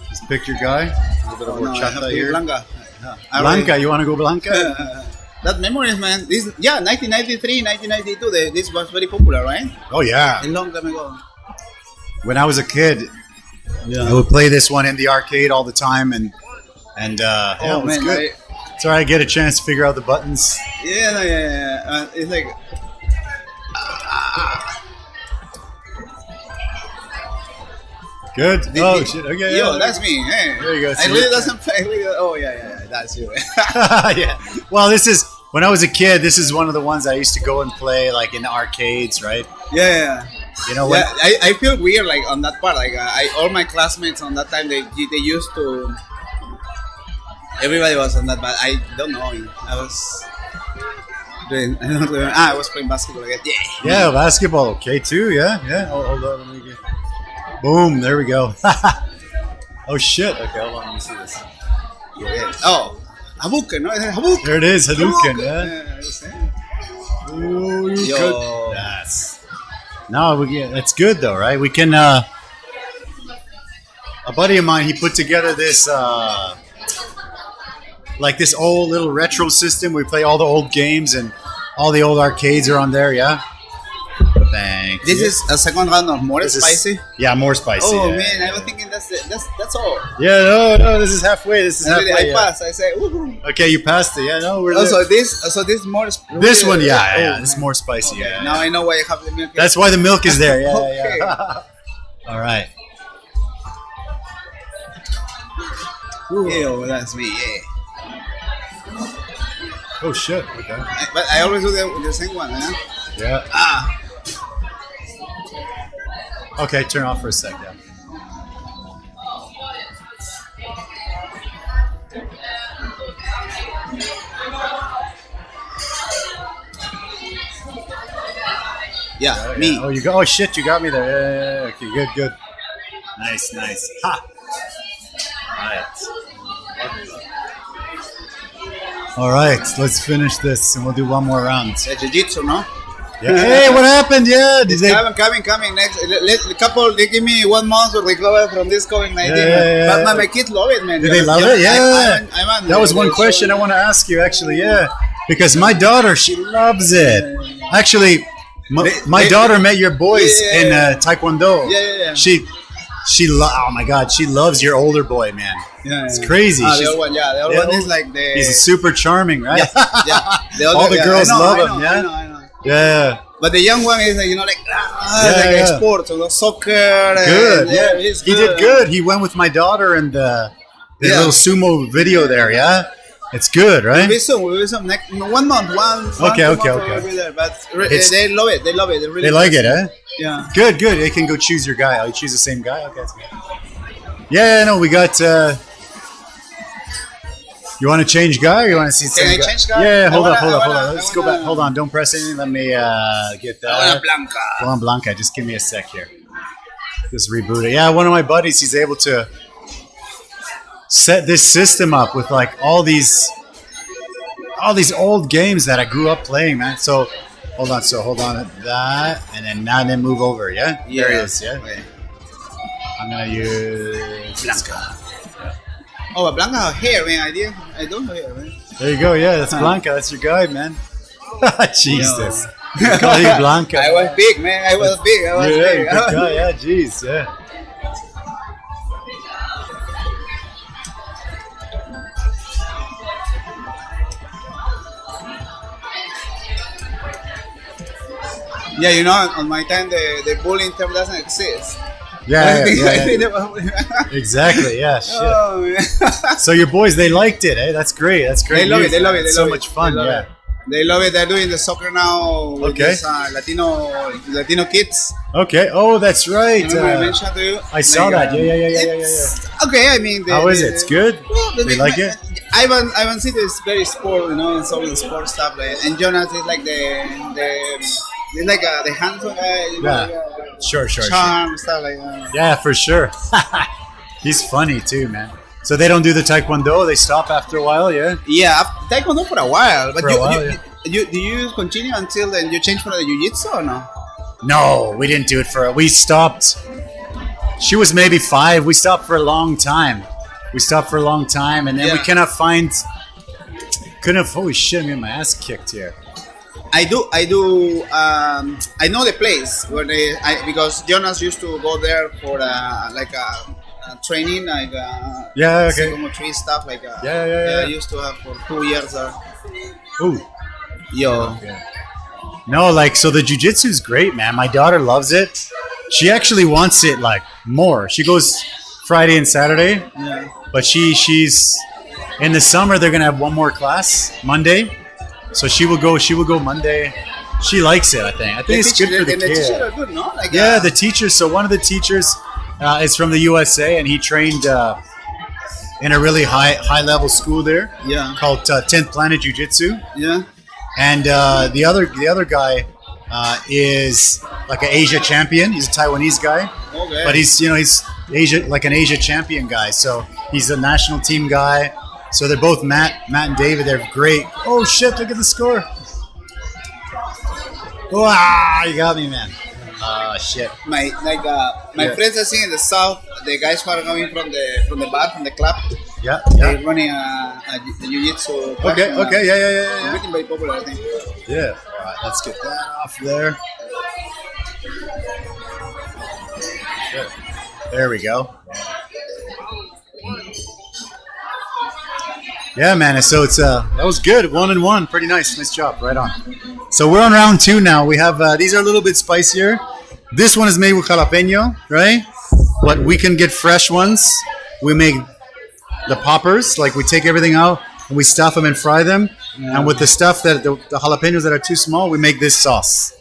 Just pick your guy. A little bit of horchata here. Blanca. Blanca, you want to go Blanca? That memories, man. 1993, 1992. This was very popular, right? Oh yeah. A long time ago. When I was a kid, I would play this one in the arcade all the time, and it was good. So I get a chance to figure out the buttons. Yeah. It's like. Good. Shit. Okay. Yo, that's me. Hey. There you go. I really doesn't play. Oh yeah. That's you. Yeah. Well, this is when I was a kid. This is one of the ones I used to go and play like in the arcades, right? Yeah. When I feel weird like on that part. Like all my classmates on that time they used to. Everybody was on that, but I don't know. I was doing. I was playing basketball again. Yeah, basketball. Okay, too. Yeah. Hold on. Let me get. Boom! There we go. Oh shit! Okay, hold on. Let me see this. Oh, Hadouken, no? Hadouken. There it is, Hadouken. Yeah. Yo. Yes. No, it's good though, right? We can. A buddy of mine, he put together this like this old little retro system. We play all the old games and all the old arcades are on there. Yeah. Thanks. This is a second round of more spicy. Yeah, more spicy. Oh yeah. man, I was thinking that's all. Yeah, no, this is halfway. This is halfway. I passed. I say, woohoo. Okay, you passed it. Yeah, no, we're. Also, this more. This one, yeah, this is more spicy. Okay. Yeah. Now I know why you have the milk. That's why the milk is there. Yeah, Okay. yeah. All right. Ew, that's me. Yeah. Oh shit. Okay. But I always do the same one. Huh? Yeah. Ah. Okay, turn off for a sec. Yeah. Yeah, me. Oh, you go. Oh shit, you got me there. Yeah. Okay, good. Nice. Ha. All right, let's finish this and we'll do one more round. Jiu-jitsu, no? Yeah. Hey, what happened? Yeah, did they? Coming next. The couple, they give me 1 month to recover from this COVID-19. Yeah. But my kids love it, man. Do they love it? Yeah. That was one question I want to ask you, actually. Yeah, because my daughter, she loves it. Actually, my daughter met your boys in Taekwondo. Yeah. Oh my God, she loves your older boy, man. Yeah, it's crazy. The old one, the old one is like the. He's super charming, right? Yeah. All the girls love him. Yeah. I know. Yeah. But the young one is like sports, soccer. Good. And, he did good. He went with my daughter and the little sumo video there. Yeah. It's good, right? We'll be some next 1 month. Okay. But they love it. They love it. They like it, eh? Yeah. Good. They can go choose your guy. Oh, you choose the same guy? Okay, that's good. Yeah, no, we got... you want to change guy or you want to see some Can I change guy? Yeah, hold on. Let's go back. Hold on, don't press anything. Let me get that. I want Blanca. Just give me a sec here. Just reboot it. Yeah, one of my buddies, he's able to set this system up with like all these old games that I grew up playing, man. So hold on that, and then move over. Yeah, there it is. Yeah, okay. I'm gonna use Blanca. Oh, but Blanca have hair, man. I don't have hair, man. There you go. Yeah, that's Blanca. That's your guy, man. Jesus, call you Blanca. I was big, man. I was big. Good guy. Yeah, jeez. Yeah. Yeah, on my time, the bullying term doesn't exist. Yeah. Exactly. Yeah. Shit. Oh, man. So your boys, they liked it, eh? That's great. They love it. It's so much fun. Yeah. They love it. They're doing the soccer now with these, Latino kids. Okay. Oh, that's right. I mentioned to you. I saw that. Yeah. Okay, I mean. How is it? It's good? They like it? Ivan City is very sport, and some of the sport stuff. And Jonas is like the handsome guy. Sure. Charm, stuff like that. Yeah, for sure. He's funny too, man. So they don't do the Taekwondo? They stop after a while, yeah? Yeah, Taekwondo for a while. But do you continue until then you change for the Jiu-Jitsu or no? No, we didn't do it we stopped. She was maybe 5. We stopped for a long time. And then we cannot find... Holy shit, I'm getting my ass kicked here. I do. I know the place where because Jonas used to go there for training, psychometry stuff, I used to have for 2 years. Ooh. Yo. Okay. No, so the jiu-jitsu is great, man. My daughter loves it. She actually wants it more. She goes Friday and Saturday. Yeah. But she's in the summer. They're gonna have one more class Monday. So she will go Monday. She likes it, I think. I think it's good for the kid. The teachers are good, no? The teachers. So one of the teachers is from the USA, and he trained in a really high level school there. Yeah. Called 10th Planet Jiu-Jitsu. Yeah. And the other guy is like an Asia champion. He's a Taiwanese guy. Okay. But he's Asia, like an Asia champion guy. So he's a national team guy. So they're both Matt and David. They're great. Oh shit! Look at the score. Wow, you got me, man. Shit. My friends are singing in the south. The guys who are coming from the bar, from the club. Yeah. They're running a jiu-jitsu. Okay. Yeah. Making very popular, I think. Yeah. All right, let's get that off there. Good. There we go. Yeah, man. So it's that was good. 1-1. Pretty nice. Nice job. Right on. So we're on round 2 now. We have these are a little bit spicier. This one is made with jalapeno, right? But we can get fresh ones. We make the poppers. Like we take everything out and we stuff them and fry them. Yeah. And with the stuff that the jalapenos that are too small, we make this sauce.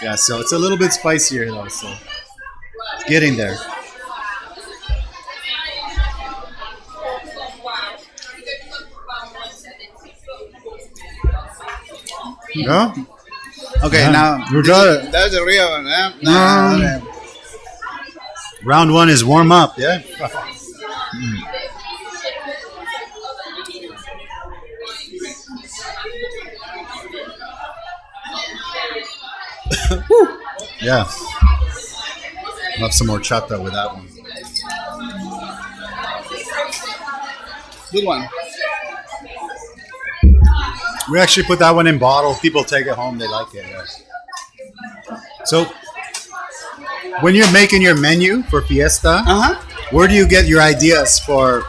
Yeah. So it's a little bit spicier though. So it's getting there. Yeah. Okay, now we got it. That's a real one. Okay. Round 1 is warm up. Yeah. Yeah. I'll have some more chata with that one. Good one. We actually put that one in bottle. People take it home. They like it. Yeah. So, when you're making your menu for Fiesta, where do you get your ideas for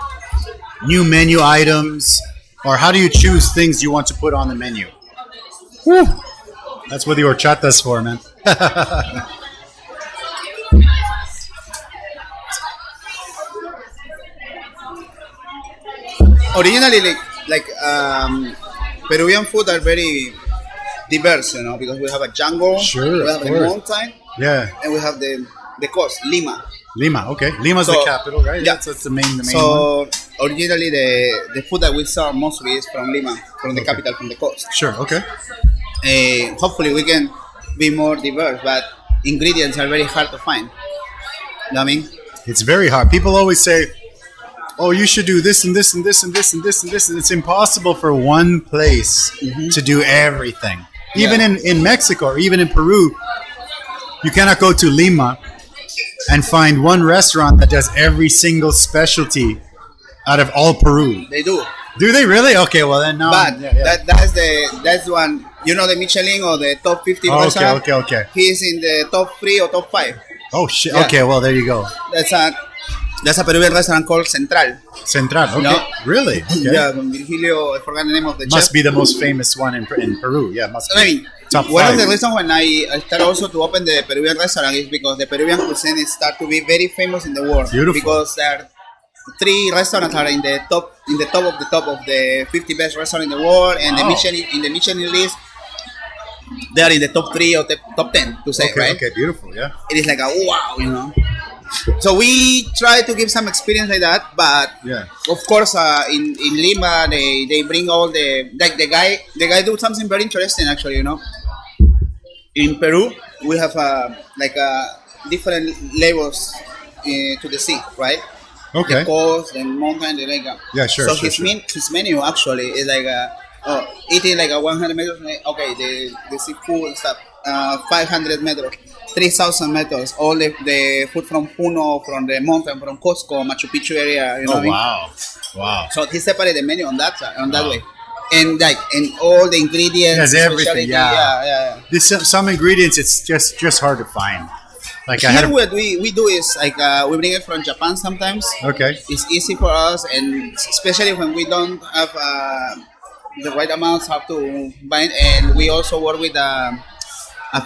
new menu items? Or how do you choose things you want to put on the menu? Woo. That's what the horchata's for, man. Originally, like Peruvian food are very diverse, you know, because we have a jungle, we have a mountain, and we have the coast, Lima. Lima, okay. Lima's the capital, right? Yeah. That's the main so one. Originally, the food that we serve mostly is from Lima, from the capital, from the coast. Sure, okay. Hopefully, we can be more diverse, but ingredients are very hard to find. You know what I mean? It's very hard. People always say, oh, you should do this and this and this and this and this and this. And it's impossible for one place to do everything. Even in Mexico or even in Peru, you cannot go to Lima and find one restaurant that does every single specialty out of all Peru. They do. Do they really? Okay, well then no. But that's one. You know the Michelin or the top 50 restaurant? Okay. He's in the top 3 or top 5. Oh shit. Yeah. Okay, well there you go. That's a Peruvian restaurant called Central. Central, okay. No? Really? Okay. Yeah, Virgilio, I forgot the name of the chef. Must be the most famous one in Peru. Yeah, must be. I mean, top 5. One of the reasons when I started also to open the Peruvian restaurant is because the Peruvian cuisine is start to be very famous in the world. Beautiful. Because there are 3 restaurants are in the top of the 50 best restaurants in the world, and the Michelin list, they are in the top 3 or the top 10 to say, right? Okay, beautiful, yeah. It is like a wow, you know. So we try to give some experience like that, but of course, in Lima they bring all the guy do something very interesting actually, you know. In Peru we have different levels to the sea, right? Okay. The coast, the mountain, the lake. Yeah, sure. So his menu actually is like eating like 100 meters. Okay, the seafood and stuff. 500 meters, 3,000 meters. All the food from Puno, from the mountain, from Cusco, Machu Picchu area. You know what I mean? Wow. So he separated the menu on that side, on that way, and all the ingredients. Yes, everything. Yeah. Some ingredients it's just hard to find. Like what we do is like we bring it from Japan sometimes. Okay. It's easy for us, and especially when we don't have the right amounts, have to buy it. And we also work with a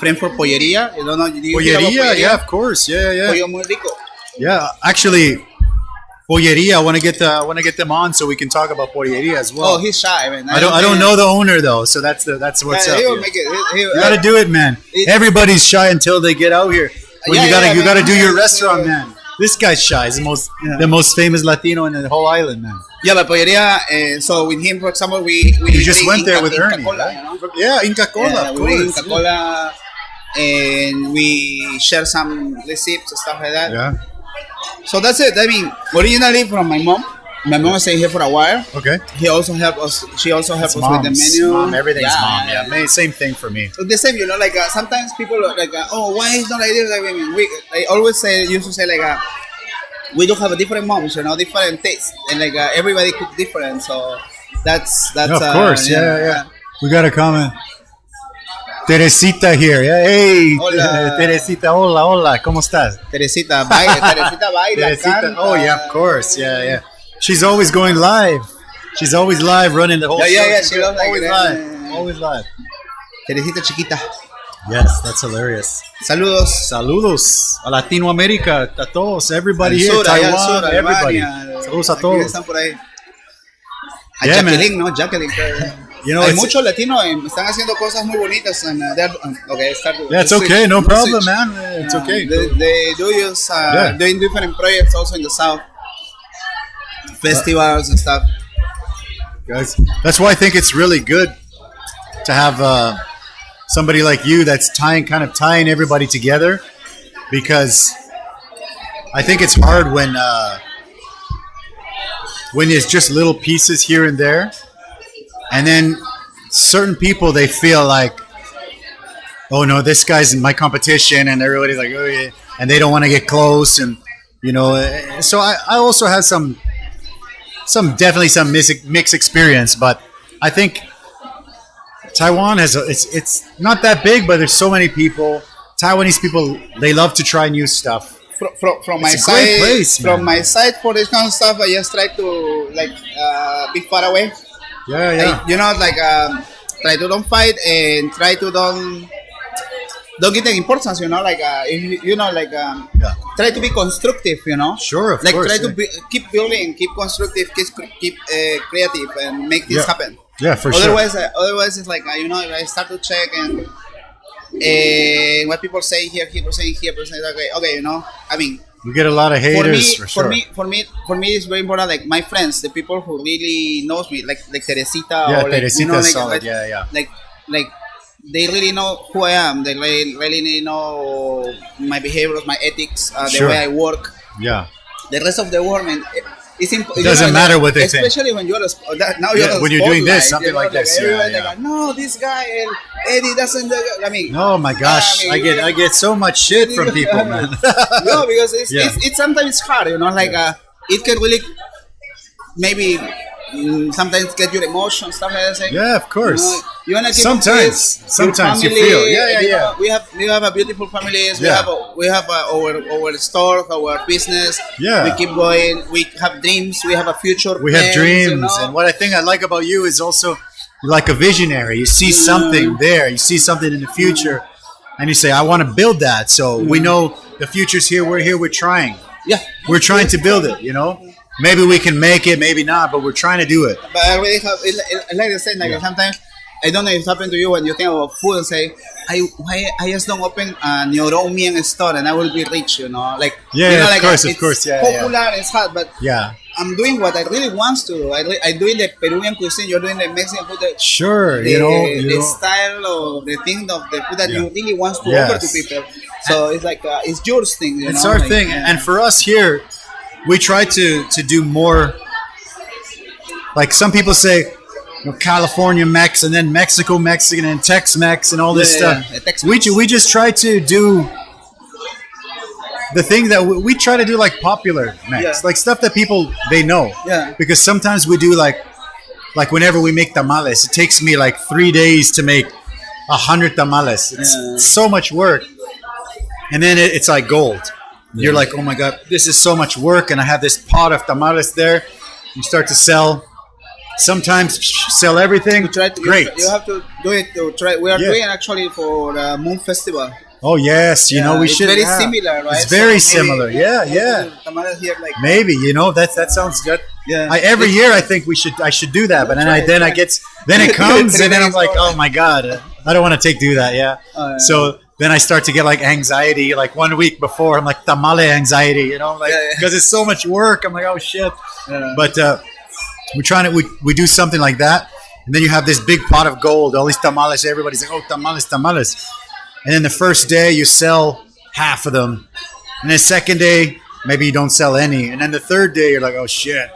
friend for polleria. You don't know? Do you hear about polleria? Yeah, of course. Yeah. Pollo muy rico. Yeah, actually, polleria. I want to get them on so we can talk about polleria as well. Oh, he's shy, man. I don't know the owner though, so that's what's up. He'll make it. You gotta do it, man. Everybody's shy until they get out here. When you gotta do your restaurant, man. This guy's shy. He's the most famous Latino in the whole island, man. Yeah, but polleria. So with him, for example, we just went there with Ernie. Cola, right? you know? Yeah, Inca Cola. We bring Inca Cola, and we share some recipes and stuff like that. Yeah. So that's it. I mean, originally from my mom, My mom was staying here for a while. Okay. He also helped us. She also helped us Moms. with the menu. Mom, everything's mom. Yeah. Same thing for me. The same, like sometimes people are like, oh, why is not like this? Like, I always used to say like, we do have a different moms, different tastes, and like everybody cook different. So that's. Yeah, of course, yeah. We got a comment. Teresita here. Yeah. Hey, Hola. Teresita. Hola. ¿Cómo estás? Teresita baila, Teresita. canta. Oh yeah, of course. Yeah. She's always going live. She's always live, running the whole show. Yeah. She loves always like live. Always live. Teresita chiquita. Yes, that's hilarious. Saludos a Latinoamérica, a todos, everybody here, Taiwan, everybody. Saludos a todos. Están por ahí. A Yeah, Jacqueline, ¿no? Jacqueline. Hay muchos latinos, están haciendo cosas muy bonitas. And it's okay, no problem, man. It's okay. They do use doing different projects also in the south, festivals and stuff. Guys, that's why I think it's really good to have somebody like you that's tying everybody together, because I think it's hard when it's just little pieces here and there, and then certain people, they feel like, oh no, this guy's in my competition, and everybody's like, oh yeah, and they don't want to get close, and so I also have some mixed experience, but I think Taiwan it's not that big, but there's so many people. Taiwanese people, they love to try new stuff. From my It's a great side, place, man. from my side for this kind of stuff, I just try to be far away. Yeah. Try to don't fight and try to don't get the importance. Try to be constructive. Sure, of like course. try to keep building, keep constructive, keep creative, and make this happen. Yeah, for otherwise, sure. Otherwise, it's like if I start to check and what people say here, people say here, people say okay, I mean, you get a lot of haters. For me, it's very important. Like my friends, the people who really knows me, like Teresita, Yeah, or like, Teresita's solid. Yeah. Like they really know who I am. They really know my behaviors, my ethics, the way I work. Yeah. The rest of the world, man. It doesn't matter what they think. Especially when you're when you're doing this, something like this. Everybody's like, no, this guy, Eddy doesn't. I mean, oh my gosh, I get so much shit from people, man. No, because it's sometimes hard, it can really maybe sometimes get your emotions, stuff like that. Yeah, of course. You wanna keep sometimes you feel. Yeah. We have a beautiful families. We have our store, our business. Yeah. We keep going. We have dreams. We have a future. We have dreams, and what I think I like about you is also you're like a visionary. You see something there. You see something in the future, and you say, "I want to build that." So we know the future's here. We're here. We're trying. Yeah. We're trying to build it. Maybe we can make it, maybe not, but we're trying to do it. But I really have, like I said, sometimes, I don't know if it's happened to you when you think about food and say, I just don't open a Neuromian store and I will be rich, of course, it's yeah. popular, it's hard, but yeah. I'm doing what I really want to do. I'm doing the Peruvian cuisine, you're doing the Mexican food. Sure, the style of the thing of the food that you really want to offer to people. So it's like, it's your thing, It's our thing, and for us here, we try to do more. Like some people say, California Mex, and then Mexico Mexican, and Tex-Mex, and all this stuff. We just try to do the thing that we try to do, like popular Mex, like stuff that people they know. Yeah. Because sometimes we do like whenever we make tamales, it takes me like 3 days to make 100 tamales. It's so much work, and then it's like gold. You're like, oh my God, this is so much work, and I have this pot of tamales there. You start to sell. Sometimes sell everything. Great. You have to do it to try. We are doing actually for the Moon Festival. Oh yes, we should. It's very similar, right? It's very similar. Yeah. Tamales here, like maybe that sounds good. Yeah. Every year I think I should do that, but then it comes, and then I'm like, oh my God, I don't want to do that. Yeah. So. Then I start to get like anxiety, like 1 week before. I'm like tamale anxiety, because it's so much work. I'm like, oh shit. Yeah. But we're trying to we do something like that, and then you have this big pot of gold, all these tamales. Everybody's like, oh, tamales, and then the first day you sell half of them, and the second day maybe you don't sell any, and then the third day you're like, oh shit,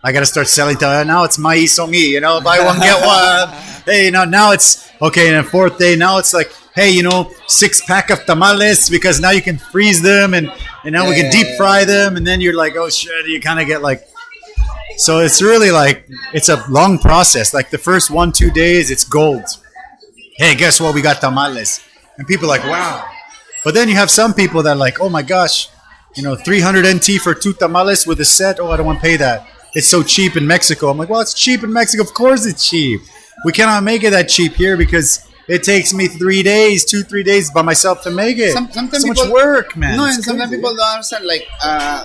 I got to start selling. Now it's mai songi, you know, buy one get one. Hey, now it's okay. And the fourth day, now it's like, hey, you know, 6-pack of tamales because now you can freeze them and now we can deep fry them. And then you're like, oh shit, you kind of get like. So it's really like it's a long process. Like the first 1-2 days, it's gold. Hey, guess what? We got tamales, and people are like, wow. But then you have some people that are like, oh my gosh, you know, 300 NT for 2 tamales with a set. Oh, I don't want to pay that. It's so cheap in Mexico. I'm like, well, it's cheap in Mexico. Of course it's cheap. We cannot make it that cheap here because it takes me 3 days, 2-3 days by myself to make it. Sometimes so people, much work, man. No, and sometimes people don't understand. Like,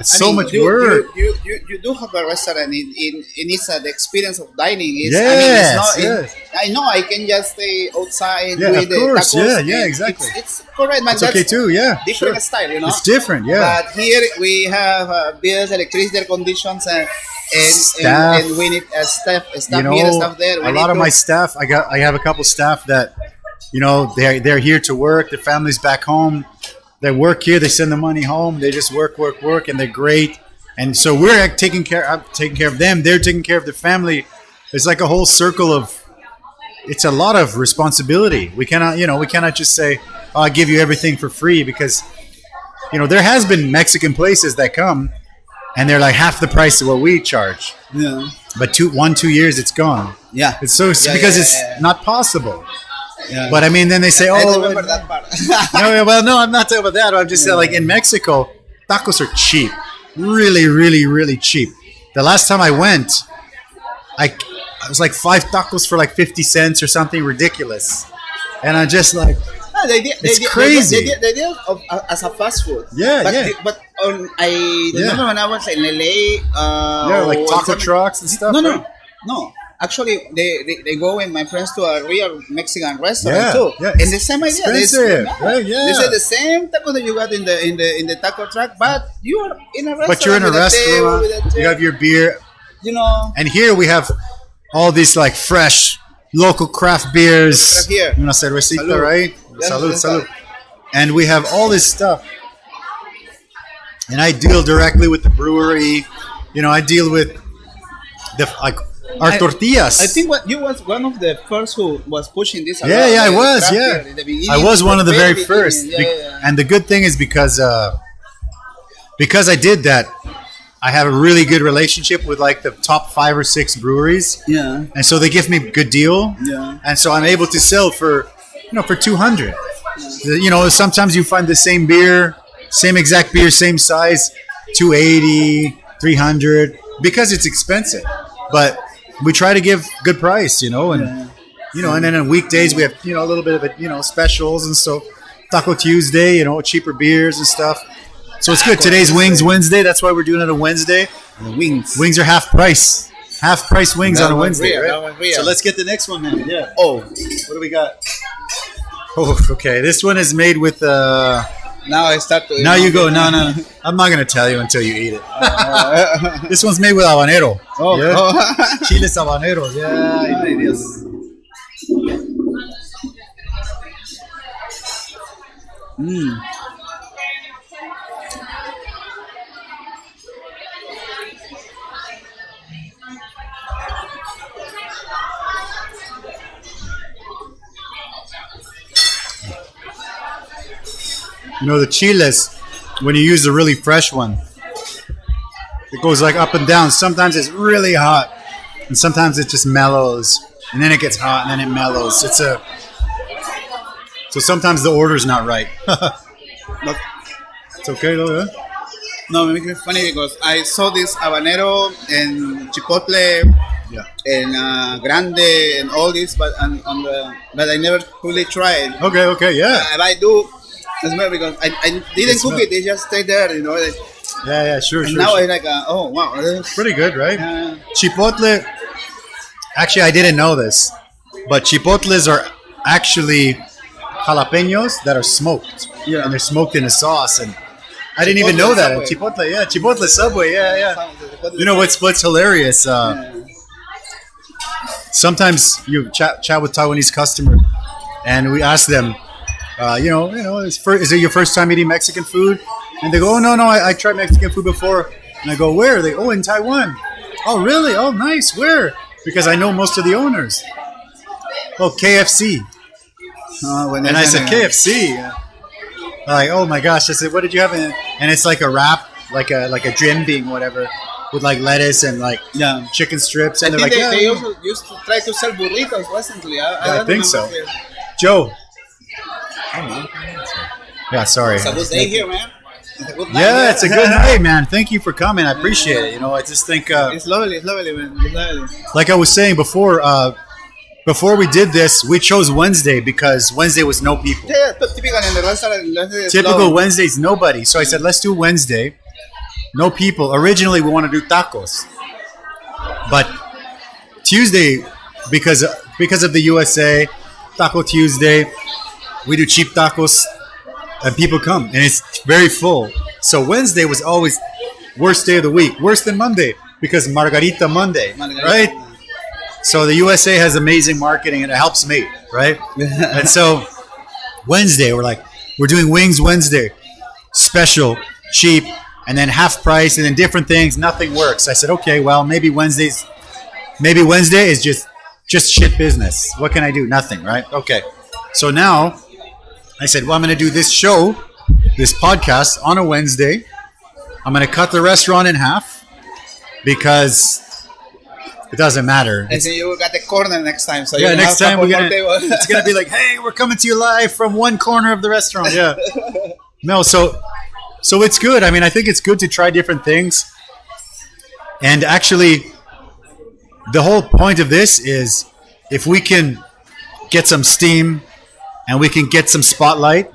it's so much work. You do have a restaurant, and it's the experience of dining. It's, Yes, I mean, it's not. I know I can just stay outside Yeah, with of the course. tacos. Yeah, exactly. It's correct, man. It's okay too. Yeah, Different sure. style, you know. It's different. Yeah. But here we have bills, electricity, air conditions, and Staff. and we need staff You know, here, staff there. a lot of my staff, I have a couple staff that, you know, they're here to work. Their family's back home. They work here. They send the money home. They just work, and they're great. And so we're taking care. I'm taking care of them. They're taking care of their family. It's like a whole circle of. It's a lot of responsibility. We cannot just say, oh, "I'll give you everything for free," because, you know, there has been Mexican places that come, and they're like half the price of what we charge. Yeah. But 1-2 years, it's gone. Yeah. It's so because it's not possible. Yeah. But I mean, then they say, I "Oh, remember that part. no, I'm not talking about that. I'm just saying, like in Mexico, tacos are cheap, really, really, really cheap. The last time I went, I was like 5 tacos for like 50 cents or something ridiculous, and I'm just like, No, It's crazy. They did as a fast food. Yeah, but yeah. I remember when I was in LA. like taco trucks and stuff. No, right? no. Actually, they go with my friends to a real Mexican restaurant Yeah, too. yeah. And the same idea. Expensive, right? Yeah. They say the same taco that you got in the taco truck, but you are in a restaurant. But you're in a with table, restaurant. with a You chair, have your beer, you know. and here we have all these like fresh local craft beers. Craft beer. Una cervecita, Salud. right? Yes, Salud, yes, salud. And we have all this stuff. And I deal directly with the brewery. You know, I deal with our tortillas. I think you was one of the first who was pushing this. Yeah, I was. Yeah, I was one of the very first. Yeah. And the good thing is because I did that, I have a really good relationship with like the top 5 or 6 breweries. Yeah. And so they give me a good deal. Yeah. And so I'm able to sell for 200. You know, sometimes you find the same beer, same exact beer, same size, 280, 300, because it's expensive. But we try to give good price, and and then on weekdays we have, a little bit of specials, and so Taco Tuesday, cheaper beers and stuff. So it's good. Today's Wings Wednesday. That's why we're doing it on a Wednesday. Wings are half price. Half price wings on a Wednesday, right? So let's get the next one, man. Yeah. Oh, what do we got? Oh, okay. This one is made with. Now I start to. Now you go. No. I'm not gonna tell you until you eat it. This one's made with habanero. Oh, yeah? Chiles habaneros. Yeah. The chiles, when you use the really fresh one, it goes like up and down. Sometimes it's really hot, and sometimes it just mellows, and then it gets hot, and then it mellows. So sometimes the order's not right. It's okay though, yeah? No, it makes me funny because I saw this habanero and chipotle, and grande and all this, but but I never fully tried. Okay, yeah. And I do. As well, because I didn't cook it; they just stay there, Yeah, sure. And now I'm like, oh wow, pretty good, right? Chipotle. Actually, I didn't know this, but chipotles are actually jalapenos that are smoked. Yeah, and they're smoked in a sauce, and I didn't even know that. Chipotle, Chipotle Subway, yeah. You know what's hilarious? Sometimes you chat with Taiwanese customer, and we ask them. Is it your first time eating Mexican food? And they go, oh, no, I tried Mexican food before. And I go, where? They go, in Taiwan. Oh, really? Oh, nice. Where? Because I know most of the owners. Oh, KFC. And I said, KFC. Like, oh my gosh. I said, what did you have? And it's like a wrap, like a gin bean, whatever, with like lettuce and like chicken strips. And they also used to try to sell burritos recently. I think so. Joe. Yeah, sorry. It's a good day here, man. It's a good night. Yeah, it's a good night, man. Thank you for coming. I appreciate it. You know, I just think it's lovely, man. It's lovely. Like I was saying before, before we did this, we chose Wednesday because Wednesday was no people. Yeah, typical. Typical Wednesday's nobody. So I said, let's do Wednesday. No people. Originally, we want to do tacos, but Tuesday, because of the USA, Taco Tuesday, we do cheap tacos, and people come, and it's very full. So Wednesday was always worst day of the week, worse than Monday, because Margarita Monday, right? So the USA has amazing marketing, and it helps me, right? And so Wednesday, we're doing wings Wednesday, special, cheap, and then half price, and then different things. Nothing works. I said, okay, well, maybe Wednesday is just shit business. What can I do? Nothing, right? Okay. So now I said, well, I'm going to do this show, this podcast on a Wednesday. I'm going to cut the restaurant in half because it doesn't matter. And then you got the corner next time. So yeah, next time it's going to be like, hey, we're coming to you live from one corner of the restaurant. Yeah. No, so it's good. I mean, I think it's good to try different things. And actually, the whole point of this is if we can get some steam and we can get some spotlight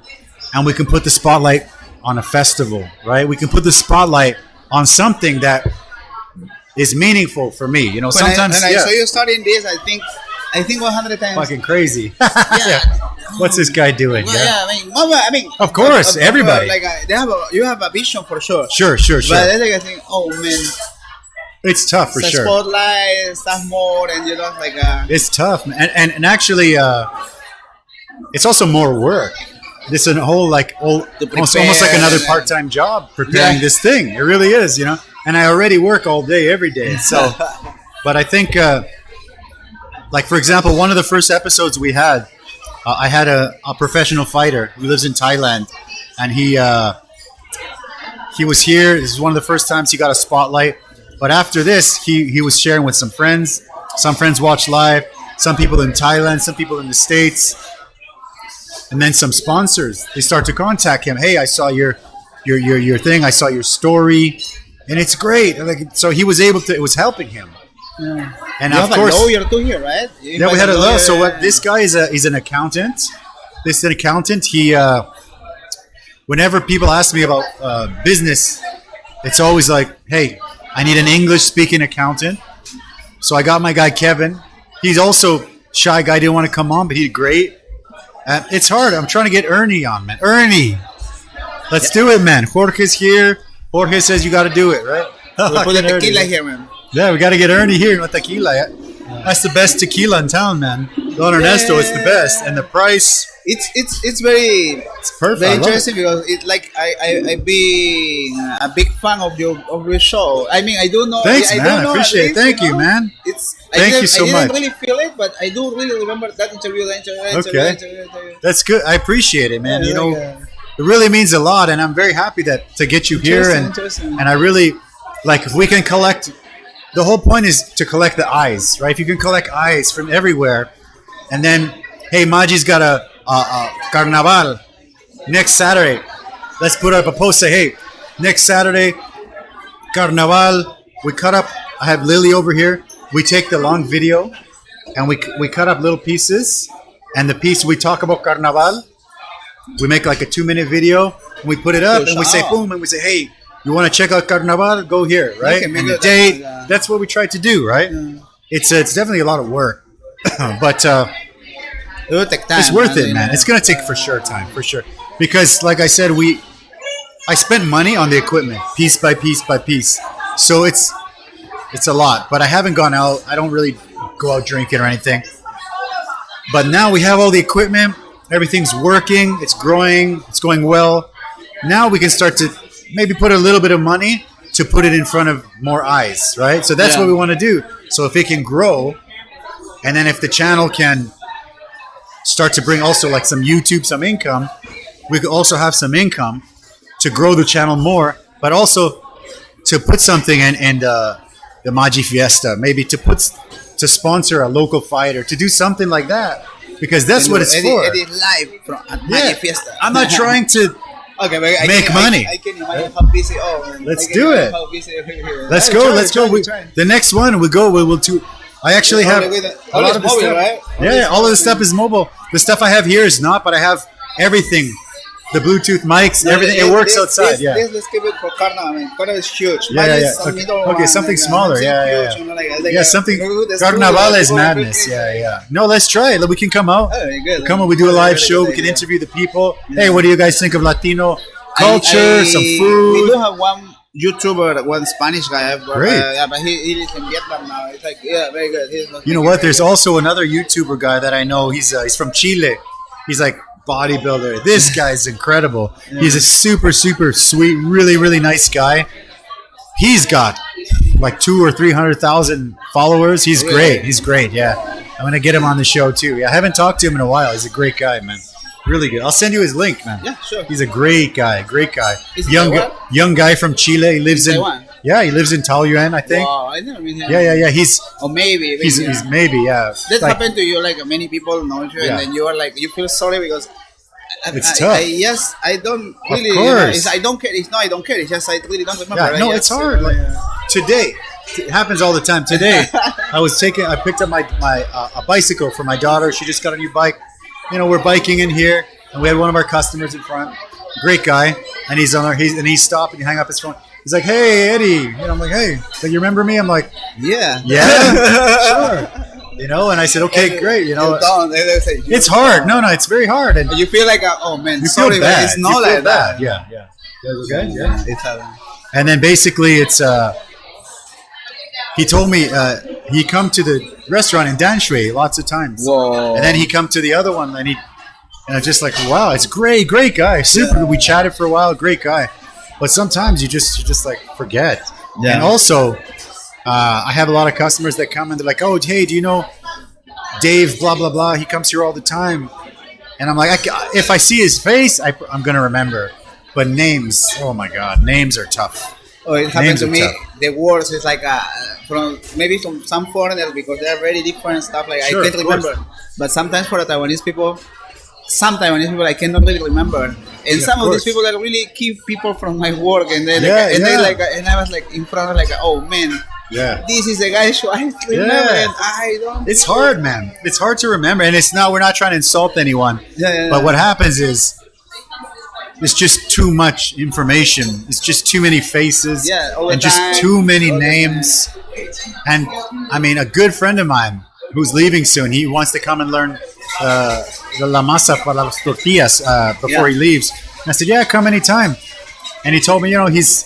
and we can put the spotlight on a festival, right? We can put the spotlight on something that is meaningful for me. You know, sometimes when I saw you starting this, I think 100 times. Fucking crazy. Yeah. What's this guy doing? Well, yeah, I mean, of course, everybody. Like you have a vision for sure. Sure. But I think, oh man, it's tough for sure. Spotlight, stuff more, and you know, like it's tough, man. And actually, it's also more work. This is a whole almost like another part-time job preparing this thing. It really is, you know. And I already work all day, every day. So, but I think, like for example, one of the first episodes we had, I had a professional fighter who lives in Thailand, and he was here. This is one of the first times he got a spotlight. But after this, he was sharing with some friends. Some friends watched live. Some people in Thailand. Some people in the States. And then some sponsors. They start to contact him. Hey, I saw your thing. I saw your story, and it's great. So he was able to. It was helping him. Yeah. And you of have course, a lawyer too here, right? Yeah, we had a lawyer. So what? This guy is an accountant. This is an accountant. He, whenever people ask me about business, it's always like, hey, I need an English-speaking accountant. So I got my guy Kevin. He's also shy guy. Didn't want to come on, but he did great. It's hard. I'm trying to get Ernie on, man. Ernie, let's do it, man. Jorge's here. Jorge says you got to do it, right? We put the tequila here, man. Yeah, we got to get Ernie here with tequila. That's the best tequila in town, man. Don Ernesto, it's the best, and the price. It's very perfect. Very interesting because it's like I've been a big fan of your show. I mean, I do know. Thanks, man. I appreciate it. Thank you, man. Thank you so much. I didn't really feel it, but I do really remember that interview. Okay, that's good. I appreciate it, man. You know, it really means a lot, and I'm very happy to get you here, and I really like if we can collect. The whole point is to collect the eyes, right? If you can collect eyes from everywhere, and then, hey, Maji's got a carnaval next Saturday. Let's put up a post. Say, hey, next Saturday, carnaval. We cut up. I have Lily over here. We take the long video, and we cut up little pieces. And the piece we talk about carnaval, we make like a 2-minute video. And we put it up, and we say boom, and we say, hey. You want to check out Carnaval? Go here, right? And the date. That's what we try to do, right? Yeah. It's definitely a lot of work, but it will take time. It's worth it, man. It's gonna take for sure time, for sure. Because, like I said, I spent money on the equipment, piece by piece by piece. So it's a lot. But I haven't gone out. I don't really go out drinking or anything. But now we have all the equipment. Everything's working. It's growing. It's going well. Now we can start to maybe put a little bit of money to put it in front of more eyes, right? So that's what we want to do. So if it can grow, and then if the channel can start to bring also like some YouTube, some income, we could also have some income to grow the channel more, but also to put something in the Magi Fiesta, maybe to sponsor a local fighter, to do something like that, because that's what it's for. Eddy live from Magi Fiesta. I'm not trying to make money. I can imagine how busy. Let's do it. Let's go. The next one we'll do. I actually have a lot of the stuff. Right? Yeah, all of the stuff is mobile. The stuff I have here is not, but I have everything. The Bluetooth mics, everything. It works outside. Let's keep it for Carna. I mean, Carna is huge. Okay, something smaller. Something. Carnaval is madness. No, let's try it. We can come out. Come on, we do a live show. We can interview the people. Hey, what do you guys think of Latino culture? Some food. We do have one YouTuber, one Spanish guy. Great. But he lives in Vietnam now. It's like, very good. You know what? There's also another YouTuber guy that I know. He's from Chile. He's like bodybuilder. This guy's incredible. He's a super sweet, really nice guy. He's got like 200,000 or 300,000 followers. He's great. Yeah, I'm gonna get him on the show too. Yeah, I haven't talked to him in a while. He's a great guy, man. Really good. I'll send you his link, man. Yeah, sure. He's a great guy. Is Young guy from Chile. He lives in Taiwan. Yeah, he lives in Taoyuan, I think. Wow, I never been here. Yeah. He's maybe. He's maybe, yeah. That happened to you, like many people know you, and then you are like, you feel sorry because it's tough. I don't really. Of course. I don't care. I don't care. It's just I really don't remember. Yeah, no, it's hard. Like, today, it happens all the time. Today, I picked up my a bicycle for my daughter. She just got a new bike. You know, we're biking in here, and we had one of our customers in front. Great guy, and he stopped and he hung up his phone. He's like, "Hey, Eddy," and I'm like, "Hey, like, you remember me?" I'm like, "Yeah, sure." You know, and I said, "Okay, great." You know, it's hard. No, it's very hard, and you feel like, "Oh man, you sorry, feel bad. But it's not like that." Yeah. Okay. Yeah. It's and then basically, it's he told me he come to the restaurant in Danshui lots of times. Whoa. And then he come to the other one, and I'm just like, wow, it's great guy, super. Yeah. We chatted for a while, great guy. But sometimes you just like forget. Yeah. And also, I have a lot of customers that come and they're like, oh, hey, do you know Dave? Blah blah blah. He comes here all the time, and I'm like, if I see his face, I'm gonna remember. But names, oh my god, names are tough. Oh, it happened to me. Tough. The words is like from some foreigners because they're very different stuff. Like sure, I can't remember. But sometimes for the Taiwanese people, I cannot really remember. And some of these people are really key people from my work, and they and I was like in front of like, oh man, this is the guy who I remember, and I don't. It's hard, man. It's hard to remember, and we're not trying to insult anyone. But what happens is, it's just too much information. It's just too many faces, and just too many names. And I mean, a good friend of mine who's leaving soon, he wants to come and learn the la masa para las tortillas before he leaves. And I said, yeah, come anytime. And he told me, you know, he's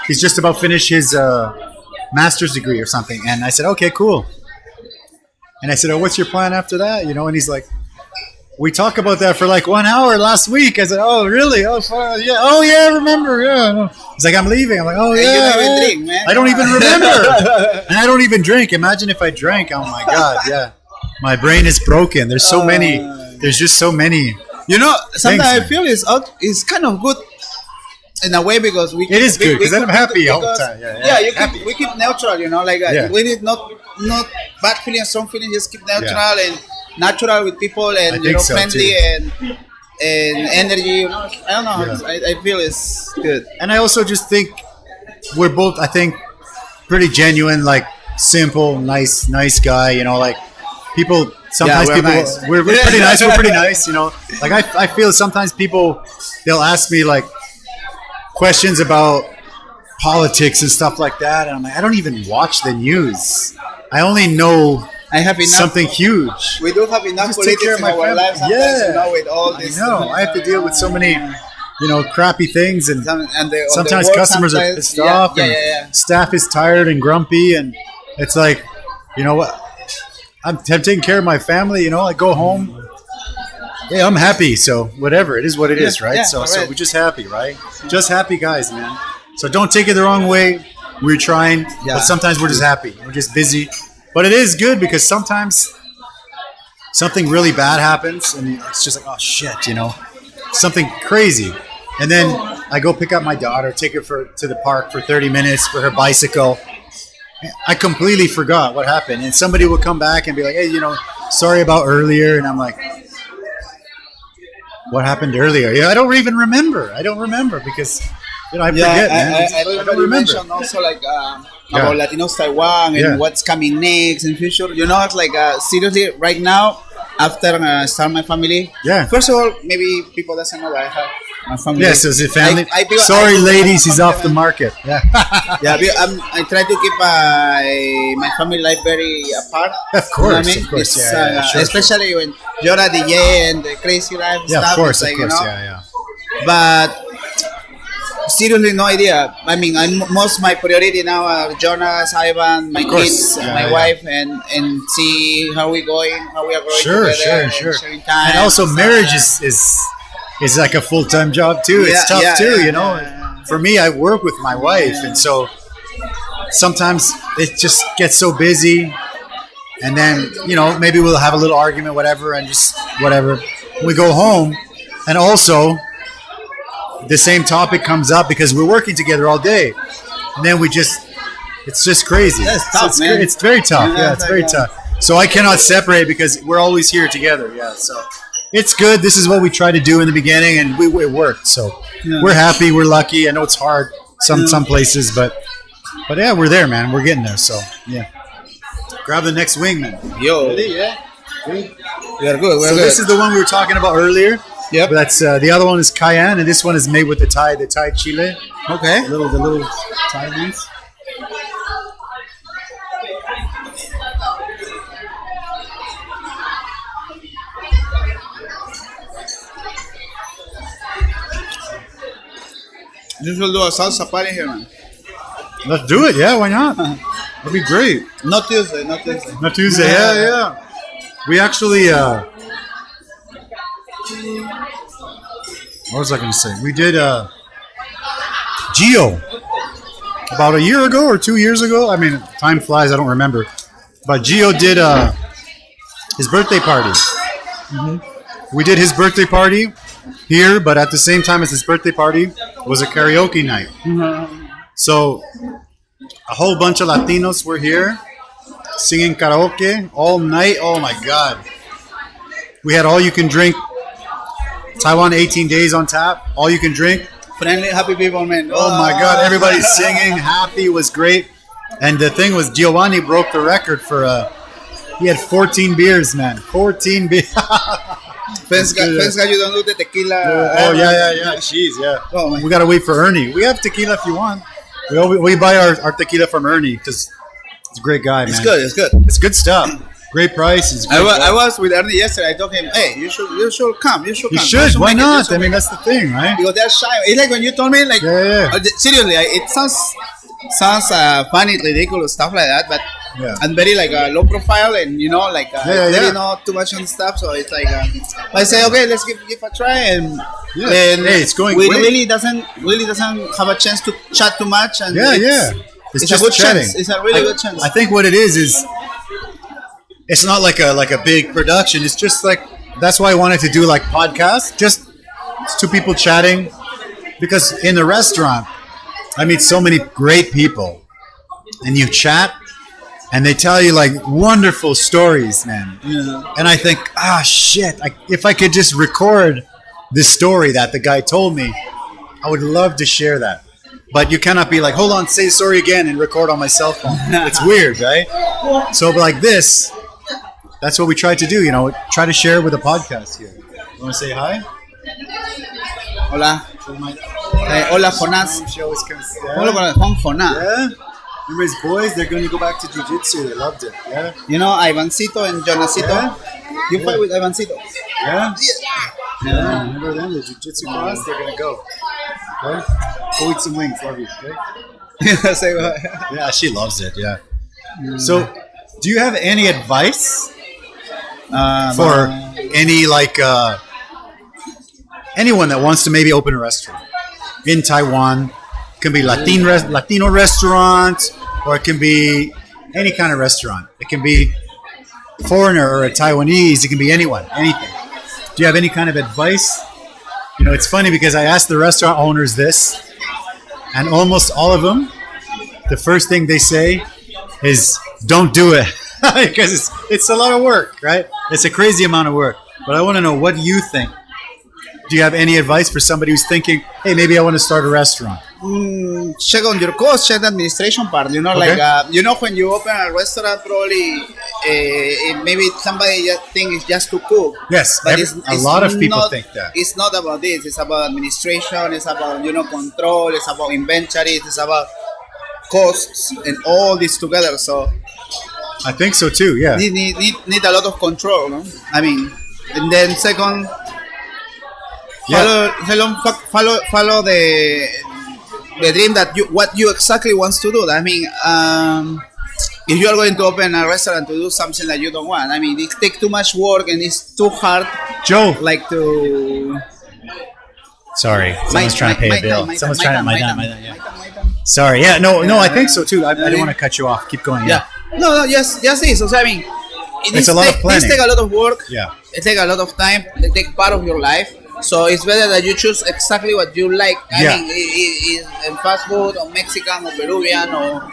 just about finished his master's degree or something. And I said, okay, cool. And I said, oh, what's your plan after that? You know, and he's like, we talked about that for like 1 hour last week. I said, oh, really? Oh, yeah. Oh, yeah, I remember. Yeah. He's like, I'm leaving. I'm like, oh, yeah. You don't even drink, man. I don't even remember. And I don't even drink. Imagine if I drank. Oh, my God. Yeah. My brain is broken. There's so many. There's just so many. You know, sometimes I feel it's kind of good in a way because it is good because then I'm happy all the time. We keep neutral. You know, like we need not bad feelings, strong feelings. Just keep neutral and natural with people, and friendly and energy. You know, I don't know. I feel it's good. And I also just think we're both, I think, pretty genuine, like simple, nice guy. You know, like people. Sometimes we're people, nice. we're pretty nice. We're pretty nice. You know, like I feel sometimes people they'll ask me like questions about politics and stuff like that, and I'm like, I don't even watch the news. I only know. I have something huge. We do have enough politics in our lives sometimes, you know, with all this. I know. I have to deal with so many, you know, crappy things, and sometimes customers are pissed off, and staff is tired and grumpy, and it's like, you know what? I'm taking care of my family, you know. I go home. Yeah, I'm happy. So whatever, it is what it is, right? So we're just happy, right? Just happy guys, man. So don't take it the wrong way. we're trying, but sometimes we're just happy. We're just busy. But it is good because sometimes something really bad happens and it's just like, oh shit, you know, something crazy. And then I go pick up my daughter, take her to the park for 30 minutes for her bicycle. I completely forgot what happened. And somebody will come back and be like, hey, you know, sorry about earlier. And I'm like, what happened earlier? Yeah, I don't even remember. Because, you know, I forget, man. I don't remember. You mentioned also like about Latinos Taiwan and what's coming next in future. You know, it's like seriously right now after start my family. Yeah. First of all, maybe people doesn't know that I have my family. Yes, it's a family. Sorry, ladies, he's off the market. Yeah. I try to keep my family life very apart. Of course, you know what I mean? Of course. Sure, especially when you're a DJ and the crazy life stuff. Of course, like, of course, you know? But seriously, no idea. I mean, most my priority now are Jonas, Ivan, my kids, my wife, and see how we are going Sure. together. And also, marriage is like a full-time job too. It's tough too, you know. For me, I work with my wife, and so sometimes it just gets so busy, and then, you know, maybe we'll have a little argument, whatever, and just whatever. We go home, and also the same topic comes up because we're working together all day, and then it's just crazy. Yeah, it's tough, man. It's very tough. Yeah, it's very tough. So I cannot separate because we're always here together. Yeah, so it's good. This is what we try to do in the beginning, and it worked. So we're happy. We're lucky. I know it's hard some places, but yeah, we're there, man. We're getting there. So yeah, grab the next wing, man. Yo, Ready? Yeah. Good. We're good. This is the one we were talking about earlier. Yep. That's the other one is cayenne, and this one is made with the Thai chile. Okay. The little Thai ones. You should do a salsa party here, man. Let's do it. Yeah, why not? That'd be great. Not Tuesday. Not Tuesday. Yeah. We actually. What was I going to say? We did Gio about a year ago or 2 years ago. I mean, time flies. I don't remember. But Gio did his birthday party. Mm-hmm. We did his birthday party here, but at the same time as his birthday party was a karaoke night. Mm-hmm. So a whole bunch of Latinos were here singing karaoke all night. Oh, my God. We had all you can drink. Taiwan 18 days on tap, all you can drink. Friendly, happy people, man. Oh my God, everybody's singing, happy, it was great. And the thing was, Giovanni broke the record for, he had 14 beers, man. 14 beers. Friends got you don't do the tequila. Oh, yeah. Jeez, yeah. Oh, we got to wait for Ernie. We have tequila if you want. We buy our tequila from Ernie because he's a great guy, man. It's good. It's good stuff. Great price. I was with Eddy yesterday. I told him, "Hey, you should come. You should come. You should. Why not? I mean, that's the thing, right? Because they're shy. It's like when you told me, like, seriously, it sounds funny, ridiculous stuff like that, but I'm very like low profile, and you know, like really not too much on stuff. So it's like I say, okay, let's give a try, and hey, it's going. We really doesn't have a chance to chat too much, and it's just a good chatting. chance. It's a really good chance. I think what it is. It's not like a big production. It's just like, that's why I wanted to do like podcasts. Just two people chatting. Because in the restaurant, I meet so many great people. And you chat and they tell you like wonderful stories, man. Yeah. And I think, shit. If I could just record this story that the guy told me, I would love to share that. But you cannot be like, hold on, say the story again and record on my cell phone. It's weird, right? So like this... That's what we tried to do, you know, try to share with a podcast here. You want to say hi? Hola. Hola, Jonas. Hola, Juan Jonas. Yeah. Remember his boys? They're going to go back to jiu-jitsu. They loved it. Yeah. You know, Ivancito and Jonasito. Yeah. You fight with Ivancito. Yeah? Yeah. Remember them? The jiu-jitsu class? They're going to go. Okay? Go eat some wings. Love you. Okay? Say what? Yeah, she loves it. Yeah. So, do you have any advice? For any anyone that wants to maybe open a restaurant in Taiwan, It can be Latino restaurant, or it can be any kind of restaurant. It can be foreigner or a Taiwanese. It can be anyone, anything. Do you have any kind of advice? You know, it's funny because I asked the restaurant owners this, and almost all of them, the first thing they say is, don't do it. Because it's a lot of work, right? It's a crazy amount of work. But I want to know, what do you think? Do you have any advice for somebody who's thinking, hey, maybe I want to start a restaurant? Check on your cost, check the administration part. You know, Okay. like, when you open a restaurant, probably maybe somebody just think it's just to cook. Yes, But a lot of people not, think that. It's not about this. It's about administration. It's about, control. It's about inventory. It's about costs and all this together. So I think so too, yeah. need a lot of control. No? I mean, and then second, follow the dream that what you exactly wants to do. I mean, if you are going to open a restaurant to do something that you don't want, I mean, it takes too much work and it's too hard. Joe. Like to. Sorry, someone's trying to pay a bill. Someone's trying to my dad. Yeah. Maitan. Sorry, yeah, no, I think so too. I didn't want to cut you off. Keep going. Yeah. No, just this. So, I mean, It's a lot of planning. This take a lot of work. Yeah. It take a lot of time. It take part of your life. So it's better that you choose exactly what you like. I Yeah. mean, in fast food or Mexican or Peruvian or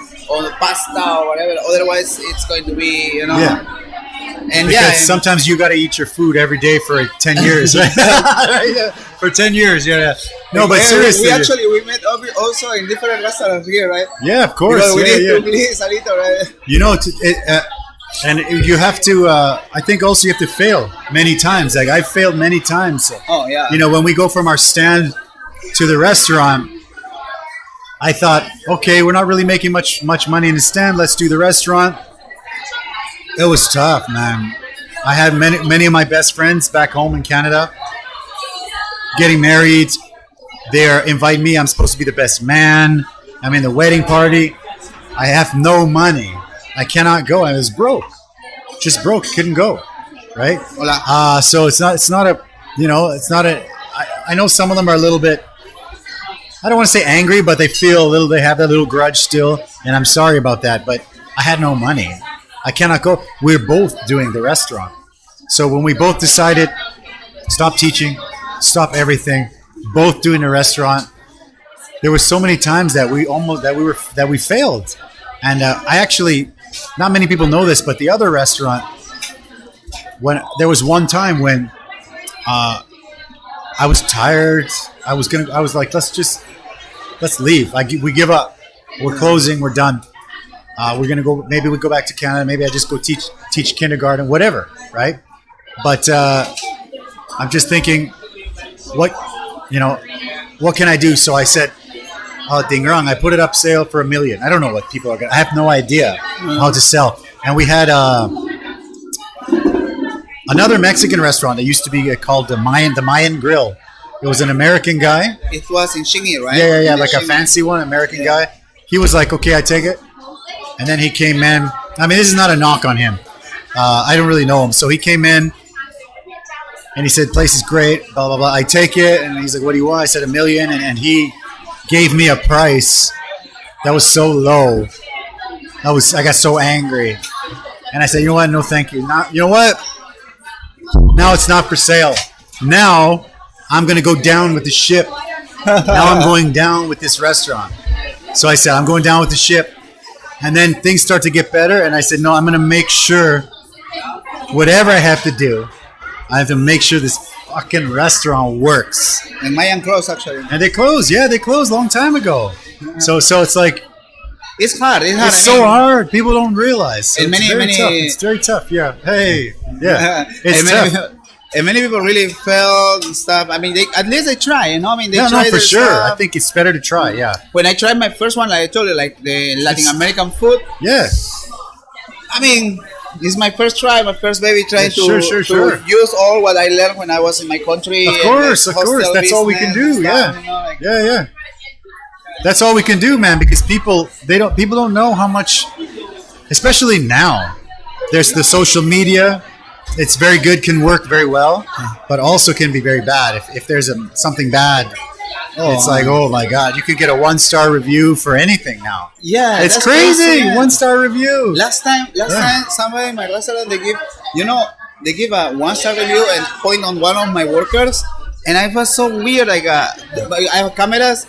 pasta or whatever. Otherwise, it's going to be, Yeah. And Because sometimes you got to eat your food every day for 10 years, right? For 10 years, yeah. No, but seriously. We met also in different restaurants here, right? Yeah, of course. Because we need yeah. to please a little, right? You know, and you have to, I think also you have to fail many times. Like I've failed many times. Oh, yeah. You know, when we go from our stand to the restaurant, I thought, okay, we're not really making much money in the stand. Let's do the restaurant. It was tough, man. I had many of my best friends back home in Canada getting married. They're inviting me. I'm supposed to be the best man. I'm in the wedding party. I have no money. I cannot go. I was broke. Just broke. Couldn't go. Right? Hola. So it's not a, you know, it's not a, I know some of them are a little bit, I don't want to say angry, but they they have that little grudge still. And I'm sorry about that, but I had no money. I cannot go. We're both doing the restaurant. So when we both decided, stop teaching, stop everything, both doing the restaurant, there were so many times that we failed. And I actually, not many people know this, but the other restaurant, when there was one time when I was tired, I was like, let's leave. We give up. We're closing. We're done. We're gonna go. Maybe we go back to Canada. Maybe I just go teach kindergarten, whatever, right? But I'm just thinking, what can I do? So I said, Dingrang, I put it up sale for $1 million. I don't know what people are gonna. I have no idea how to sell. And we had another Mexican restaurant that used to be called the Mayan Grill. It was an American guy. It was in Shingi, right? Yeah, like a fancy one, American guy. He was like, okay, I take it. And then he came in. I mean, this is not a knock on him. I don't really know him. So he came in and he said, place is great, blah, blah, blah. I take it. And he's like, what do you want? I said $1 million. And he gave me a price that was so low. I got so angry. And I said, you know what? No, thank you. Now, you know what? Now it's not for sale. Now I'm going to go down with the ship. Now I'm going down with this restaurant. So I said, I'm going down with the ship. And then things start to get better. And I said, no, I'm going to make sure whatever I have to do, I have to make sure this fucking restaurant works. And Mayan closed, actually. And they closed. Yeah, they closed a long time ago. So it's like, it's hard. It's so hard. People don't realize. So and it's tough. It's very tough. Yeah. Hey. Yeah. It's tough. And many people really failed and stuff. I mean, at least they try, you know. I mean, they try for sure. Stuff. I think it's better to try. Yeah. When I tried my first one, like I told you, like the Latin American food. Yeah. I mean, this is my first try, my first baby trying to use all what I learned when I was in my country. Of course. That's all we can do. Yeah. You know, like, yeah. That's all we can do, man. Because people don't know how much, especially now. There's the social media. It's very good, can work very well, but also can be very bad. If there's something bad, It's like, oh my God, you could get a 1-star review for anything now. Yeah, it's crazy. 1-star review. Last time, somebody in my restaurant they give a 1-star review and point on one of my workers, and I was so weird. Like I have cameras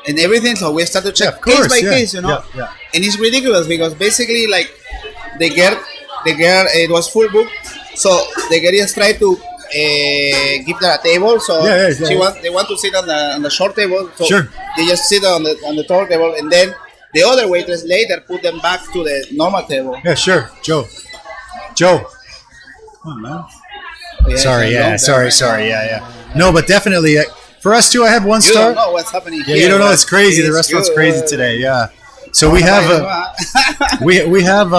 and everything, so we start to check case by case, you know. Yeah. And it's ridiculous because basically, like the girl, it was full book, so the girl just tried to give them a table, so they want to sit on the short table, so they just sit on the tall table, and then the other waitress later put them back to the normal table. Yeah, sure, Joe. Come on, man. Sorry. No, but definitely for us too. I have 1 star. You don't know what's happening here. You don't know. It's crazy. The restaurant's crazy today. Yeah. So we have we have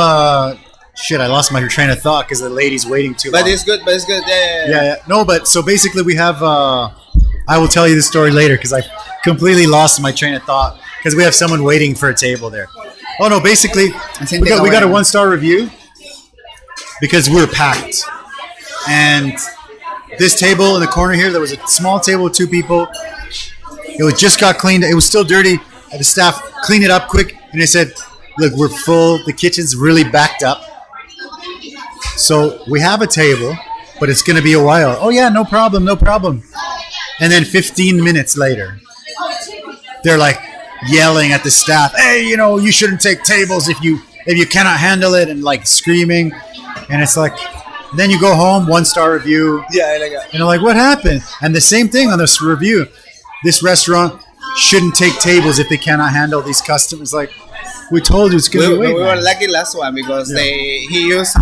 shit, I lost my train of thought because the lady's waiting too long. But it's good. Yeah. No, but so basically we have, I will tell you the story later because I completely lost my train of thought because we have someone waiting for a table there. Oh no, basically we got a 1-star review because we're packed. And this table in the corner here, there was a small table with 2 people. It just got cleaned. It was still dirty. The staff cleaned it up quick and they said, look, we're full. The kitchen's really backed up. So we have a table, but it's going to be a while. Oh yeah, no problem. And then 15 minutes later, they're like yelling at the staff, hey, you shouldn't take tables if you cannot handle it, and like screaming. And it's like, then you go home, 1-star review. Yeah, like that. And they're like, what happened? And the same thing on this review. This restaurant shouldn't take tables if they cannot handle these customers. Like, we told you it's going to be wait. We were lucky last one because he used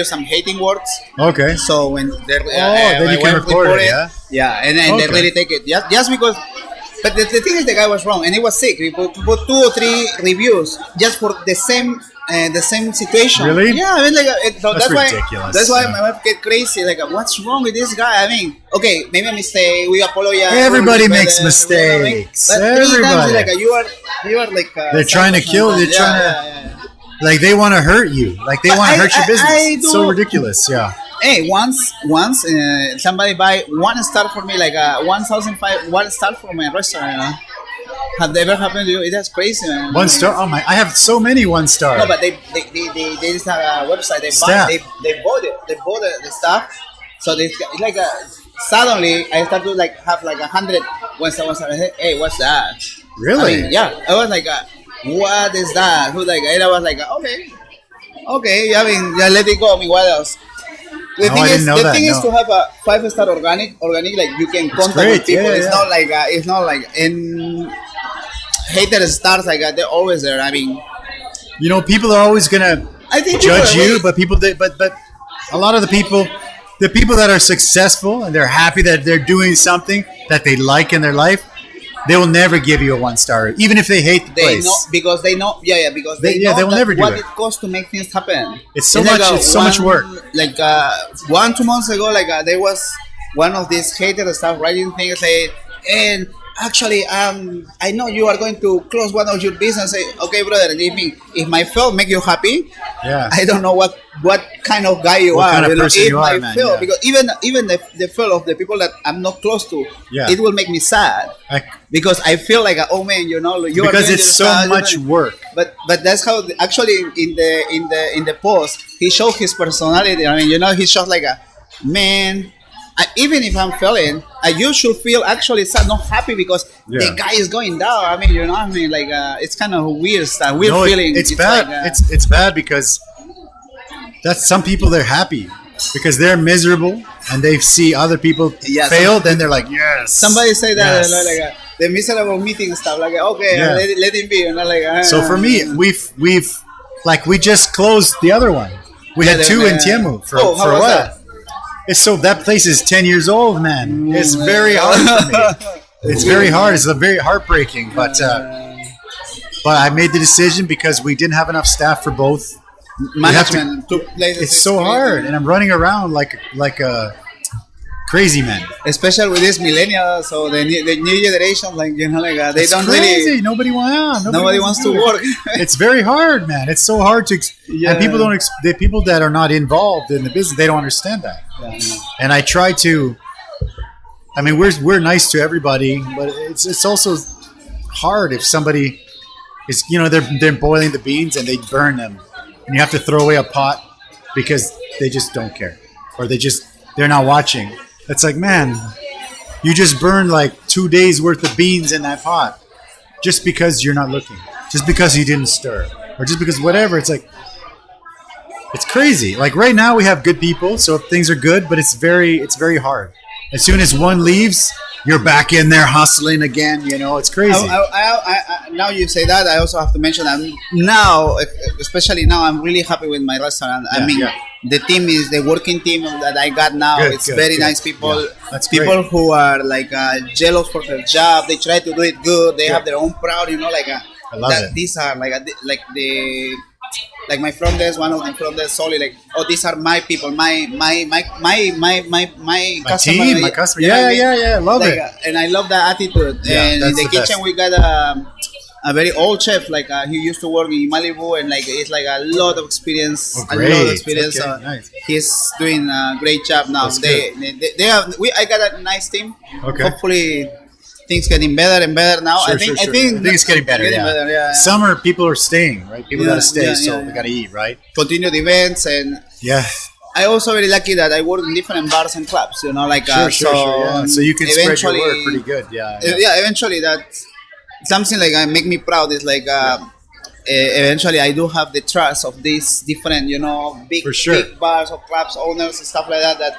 some hating words. Okay. So when they then you can report it, yeah? Yeah, and then they really take it. Just because. But the thing is, the guy was wrong, and he was sick. We put 2 or 3 reviews just for the same situation. Really? Yeah, I mean, like so that's ridiculous. That's why my wife get crazy. Like, what's wrong with this guy? I mean, okay, maybe a mistake. We apologize. Everybody makes mistakes. But everybody. Like you are like. They're trying to kill. They're trying to. Like they want to hurt you. Like they want to hurt your business. It's so ridiculous. Yeah. Hey, once somebody buy 1 star for me, like 1 star for my restaurant. Have they ever happened to you? That's crazy, man. 1 star? Oh my! I have so many 1-star. No, but they just have a website. They bought it. They bought the stuff. So it's like suddenly I start to like have like 100 1-star. Hey, what's that? Really? I mean, yeah. I was like, what is that? Who like? And I was like, okay. I mean, yeah, let it go. I mean, what else? The thing is to have a 5-star organic, like you can contact with people. It's not like in hated stars like they're always there. I mean, people are always gonna judge you, but a lot of the people that are successful and they're happy that they're doing something that they like in their life, they will never give you a 1-star, even if they hate the place. They know will never do what it. it costs to make things happen. It's so much work. Like 1-2 months ago, like there was one of these hated stuff writing things saying, and actually, I know you are going to close one of your business. Say, okay, brother, if my film make you happy, I don't know what kind of guy you what are. Kind of person you are, man. Because even the film of the people that I'm not close to, it will make me sad. Because I feel like, oh man, you are because it's so much work. But that's how actually in the post he showed his personality. I mean, he showed like man. Even if I'm failing, you should feel actually sad, not happy because the guy is going down. I mean, like it's kind of weird stuff, feeling. It's bad. Like, it's bad because that's some people they're happy because they're miserable and they see other people fail. Then they're like, yes. Somebody say that like the miserable meeting stuff. Like let it be. Like so for me, we just closed the other one. We had 2 in Tiemu for a while. That? That place is 10 years old, man. It's very hard for me. It's very hard. It's very heartbreaking. But I made the decision because we didn't have enough staff for both. Management took place. It's so hard, and I'm running around like a crazy man. Especially with this millennials, so the new generation, like they it's don't crazy. really. Nobody wants to work. It's very hard, man. It's so hard to. And people don't. The people that are not involved in the business, they don't understand that. And I try to I mean, we're nice to everybody, but it's also hard if somebody is, they're boiling the beans and they burn them, and you have to throw away a pot because they just don't care, or they're not watching. It's like, man, you just burned like 2 days worth of beans in that pot just because you're not looking, just because you didn't stir, or just because whatever. It's like, it's crazy. Like right now we have good people, so things are good, but it's very hard. As soon as one leaves, you're back in there hustling again. It's crazy. Now you say that, I also have to mention that now, especially now, I'm really happy with my restaurant. The team is the working team that I got now. It's very nice people. Yeah, that's people great. who are like jealous for their job. They try to do it good. They have their own proud. I love it. These are like my front desk, one of the front desk solely these are my people, my customer, team, my customer. Yeah. Love it. And I love that attitude. Yeah, and in the kitchen best. we got a very old chef, he used to work in Malibu, and it's like a lot of experience. Oh, great. A lot of experience. Okay, nice. He's doing a great job now. That's I got a nice team. Okay. Hopefully things getting better and better now. Sure, I think it's getting better. Yeah. Summer, people are staying, right? People gotta stay, they gotta eat, right? Continue the events, and I also very lucky that I work in different bars and clubs. Sure. Yeah. So you can spread your work pretty good. Yeah. Eventually, that something make me proud is eventually I do have the trust of these different, big bars or clubs owners and stuff like that. That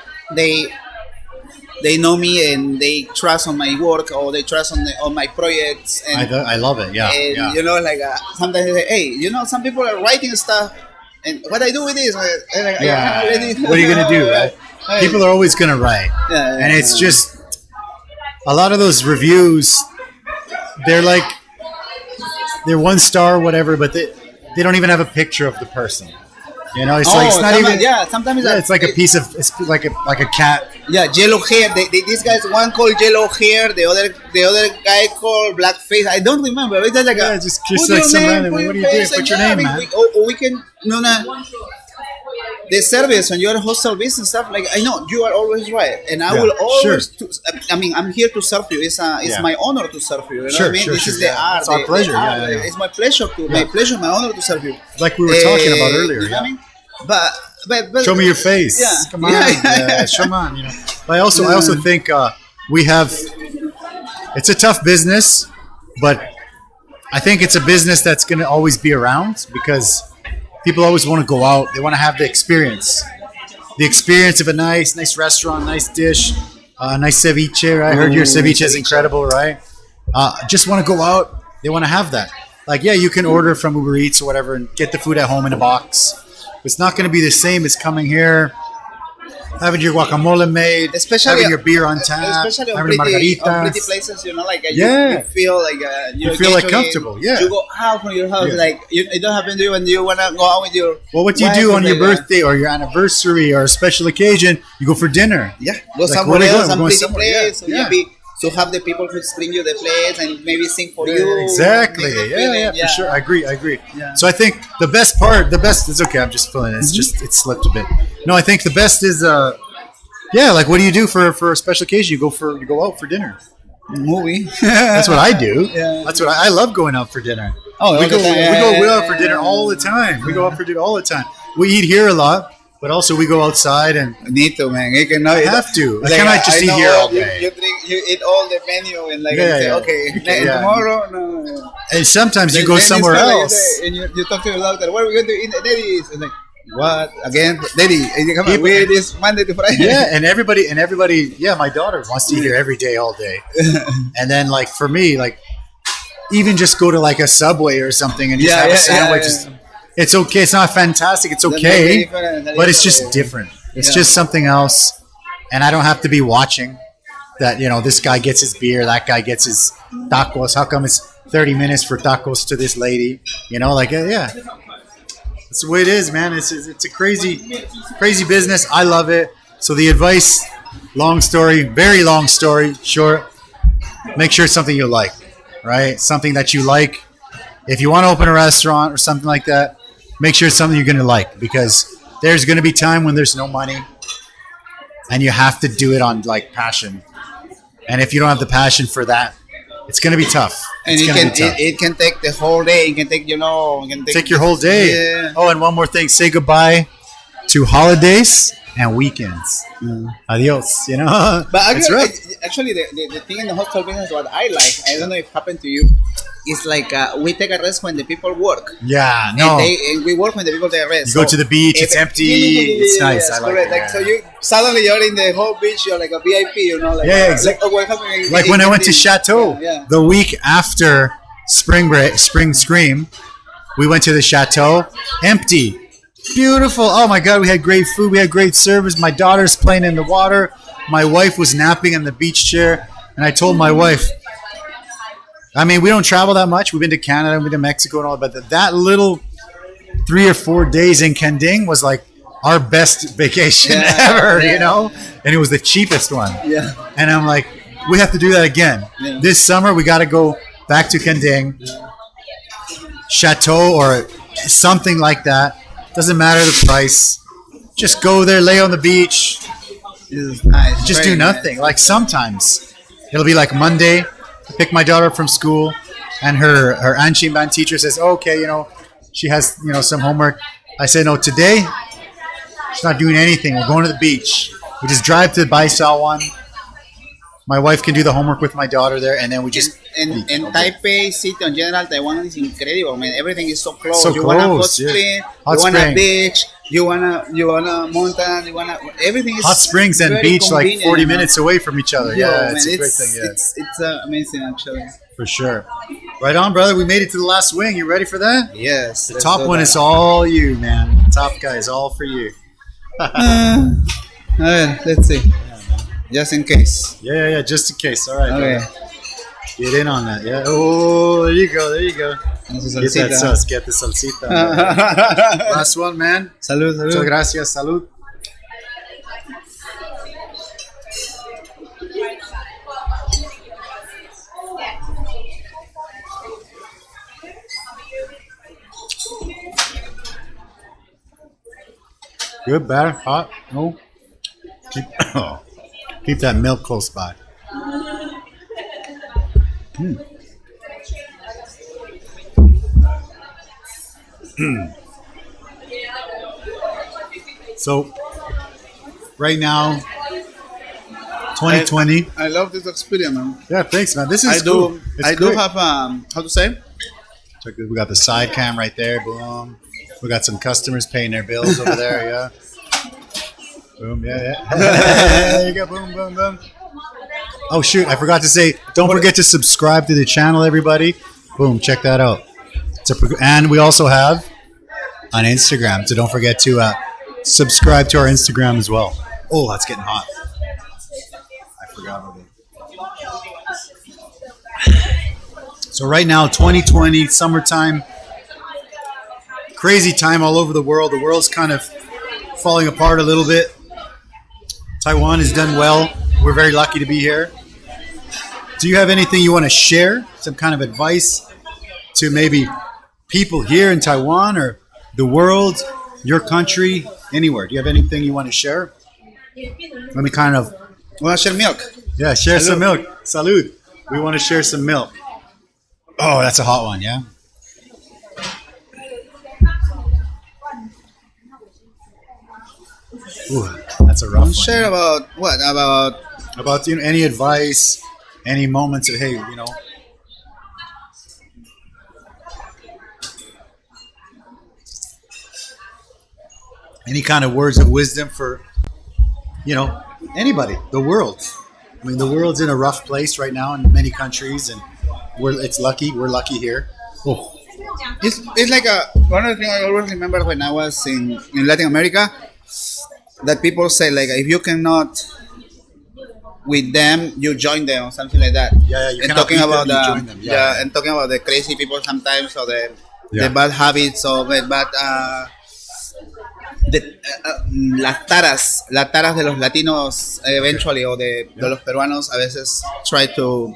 they know me and they trust on my work, or they trust on my projects. And I love it. Yeah. And sometimes they say, hey, some people are writing stuff, and what I do with this? What are you gonna do? Right? People are always gonna write, and it's just a lot of those reviews. They're 1 star, whatever, but they don't even have a picture of the person. It's not even. Yeah, sometimes it's like a piece of. It's like a cat. Yeah, yellow hair. These guys, one called yellow hair, the other guy called black face. I don't remember. It's like just like some random. What do you do? Put your name, man. We can. The service on your hostel business stuff. I know you are always right, and I will always. Sure. I'm here to serve you. It's my honor to serve you. You know what I mean? This is the art. It's our pleasure. It's my pleasure my honor to serve you. Like we were talking about earlier. You know what I mean? But show me your face. Yeah. Come on. Come on. But I also think we have. It's a tough business, but I think it's a business that's going to always be around because people always want to go out. They want to have the experience of a nice restaurant, nice dish, nice ceviche. Right? I heard your ceviche is incredible, right? Just want to go out. They want to have that. You can order from Uber Eats or whatever and get the food at home in a box. It's not going to be the same as coming here, having your guacamole made, especially having your beer on tap, especially having margaritas. On pretty places, you feel you feel comfortable. Yeah, you go out from your house, it don't happen to you when you want to go out with your. Well, what do you do on your birthday or your anniversary or a special occasion? You go for dinner. Yeah, go somewhere else, some pretty place. So have the people who bring you the plates and maybe sing for you. Exactly. For sure. I agree. Yeah. So I think the best, it's okay. I'm just feeling it. It's just, it slipped a bit. No, I think the best is, what do you do for a special occasion? You go out for dinner. Movie. That's what I do. Yeah. That's what I love going out for dinner. Oh, we go out for dinner all the time. We go out for dinner all the time. We eat here a lot. But also we go outside and need to, man. You have to. I cannot just eat here all day. You eat all the menu and tomorrow. No. And sometimes you go somewhere else. And you talk to your doctor. What are we going to eat at Eddy's? And what again, Eddy? Come on, we eat this Monday to Friday. Yeah, and everybody. My daughter wants to eat here every day, all day. And then for me, even just go to a Subway or something and just have a sandwich. It's okay. It's not fantastic. It's okay, but it's just different. It's just something else, and I don't have to be watching that. This guy gets his beer, that guy gets his tacos. How come it's 30 minutes for tacos to this lady? That's the way it is, man. It's a crazy business. I love it. So the advice, very long story short, make sure it's something you like, right? Something that you like. If you want to open a restaurant or something like that, make sure it's something you're going to like, because there's going to be time when there's no money and you have to do it on passion. And if you don't have the passion for that, it's going to be tough. And it can take the whole day. It can take, take your whole day. Yeah. Oh, and one more thing. Say goodbye to holidays and weekends. Adios, But it's actually, the thing in the hospital business, what I like, I don't know if it happened to you, is like we take a rest when the people work. Yeah, no. And we work when the people take a rest. You go to the beach, it's empty, it's nice. I like it. Like, so suddenly you're in the whole beach, you're like a VIP, exactly. Like when I went to Chateau, the week after Spring Scream, we went to the Chateau, empty. Beautiful. Oh my God, we had great food, we had great service. My daughter's playing in the water. My wife was napping in the beach chair. And I told my wife, I mean, we don't travel that much. We've been to Canada, we've been to Mexico and all, but that little 3 or 4 days in Kending was like our best vacation ever, And it was the cheapest one. Yeah. And I'm like, we have to do that again. Yeah. This summer, we got to go back to Kending, Chateau or something like that. Doesn't matter the price. Just go there, lay on the beach. Nice. Just do nothing. Nice. Like sometimes it'll be like Monday, pick my daughter up from school, and her Anshin band teacher says, okay, she has, some homework. I say, no, today she's not doing anything. We're going to the beach. We just drive to Baisawan. My wife can do the homework with my daughter there, and then we just... And Taipei City in general, Taiwan is incredible. I mean, everything is so close. So you close, want a hot spring, hot you want spring. a beach, you want a mountain, everything is hot springs and beach like 40 minutes away from each other. Yeah, it's a great thing. Yeah, it's amazing actually. For sure. Right on, brother. We made it to the last swing. You ready for that? Yes. The top one is all you, man. The top guy is all for you. Let's see. Just in case. Yeah. Just in case. All right. Okay. Brother. Get in on that. Yeah. Oh, there you go. Get that sauce. Get the salsita. Last one, man. Salud. Muchas gracias. Salud. Good, bad, hot? No? Keep that milk close by. So, right now, 2020. I love this experience, man. Yeah, thanks, man. This is cool. I do have, how to say? We got the side cam right there. Boom. We got some customers paying their bills over there. Yeah. Boom. Yeah. There you go. Boom. Oh, shoot. I forgot to say, don't forget to subscribe to the channel, everybody. Boom. Check that out. And we also have on Instagram. So don't forget to subscribe to our Instagram as well. Oh, that's getting hot. I forgot about it. So right now, 2020, summertime. Crazy time all over the world. The world's kind of falling apart a little bit. Taiwan has done well. We're very lucky to be here. Do you have anything you want to share? Some kind of advice to maybe people here in Taiwan or the world, your country, anywhere? Do you have anything you want to share? Let me kind of... Want to share milk? Yeah, share Salud. some milk. Salud. We want to share some milk. Oh, that's a hot one, yeah? Ooh, that's a rough one. Share about what? About any advice, any moments of any kind of words of wisdom for anybody, the world. I mean, the world's in a rough place right now in many countries, and we're lucky here. Oh. It's like one of the things I always remember when I was in Latin America, that people say, like, if you cannot with them, you join them or something like that. Yeah, you and cannot talking beat about them, you join them. Yeah. And talking about the crazy people sometimes, or the bad habits, or the bad las taras de los latinos eventually, or de los peruanos a veces try to.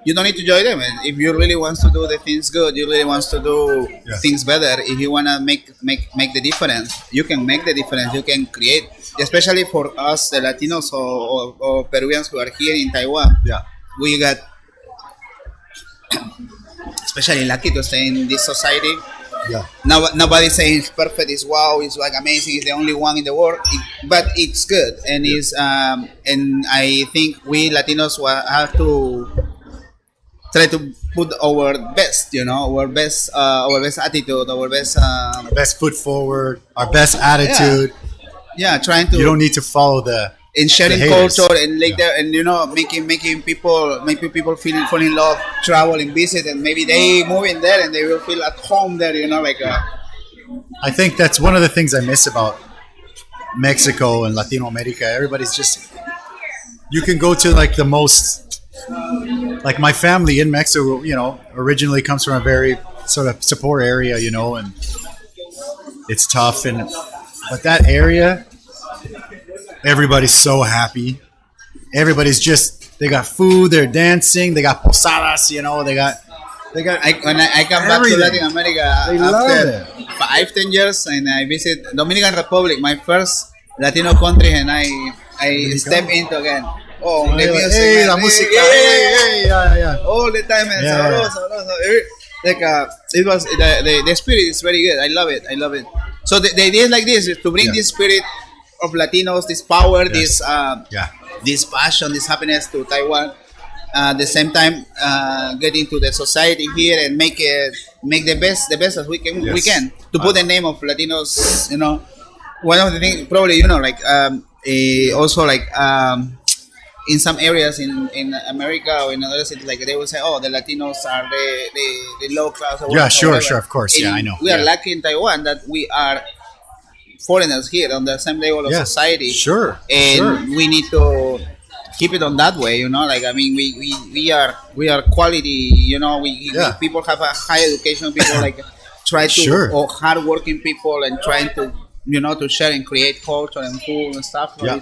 You don't need to join them. And if you really want to do the things good, you really want to do things better. If you want to make the difference, you can make the difference. You can create especially for us, the Latinos or Peruvians who are here in Taiwan. Yeah. We got especially lucky to stay in this society. Yeah. Nobody saying it's perfect, it's wow, it's like amazing, it's the only one in the world, but it's good, and it's and I think we Latinos have to try to put our best, our best attitude, our best foot forward, our best attitude. Yeah, trying to. You don't need to follow the. In sharing culture and making people fall in love, travel and visit, and maybe they move in there and they will feel at home there. I think that's one of the things I miss about Mexico and Latino America. Everybody's just. You can go to like the most. Like my family in Mexico, originally comes from a very sort of support area, and it's tough, but that area. Everybody's so happy. Everybody's they got food, they're dancing, they got posadas, they got. When I come back to Latin America after 5-10 years, and I visit Dominican Republic, my first Latino country, and I step into again. Oh, the music, hey, la música, yeah. All the time, and sabroso. Like it was the spirit is very good. I love it. So the idea is like this: is to bring this spirit of Latinos, this power, this passion, this happiness to Taiwan. At the same time, get into the society here and make the best as we can. We can to put the name of Latinos. One of the things probably also like in some areas in America or in other cities, like they will say, oh, the Latinos are the low class. Or sure, of course, I know. We are lucky in Taiwan that we are foreigners here on the same level of society. Sure. We need to keep it on that way, Like we are quality, we people have a high education, people like try to or hardworking people and trying to to share and create culture and food and stuff. Yeah.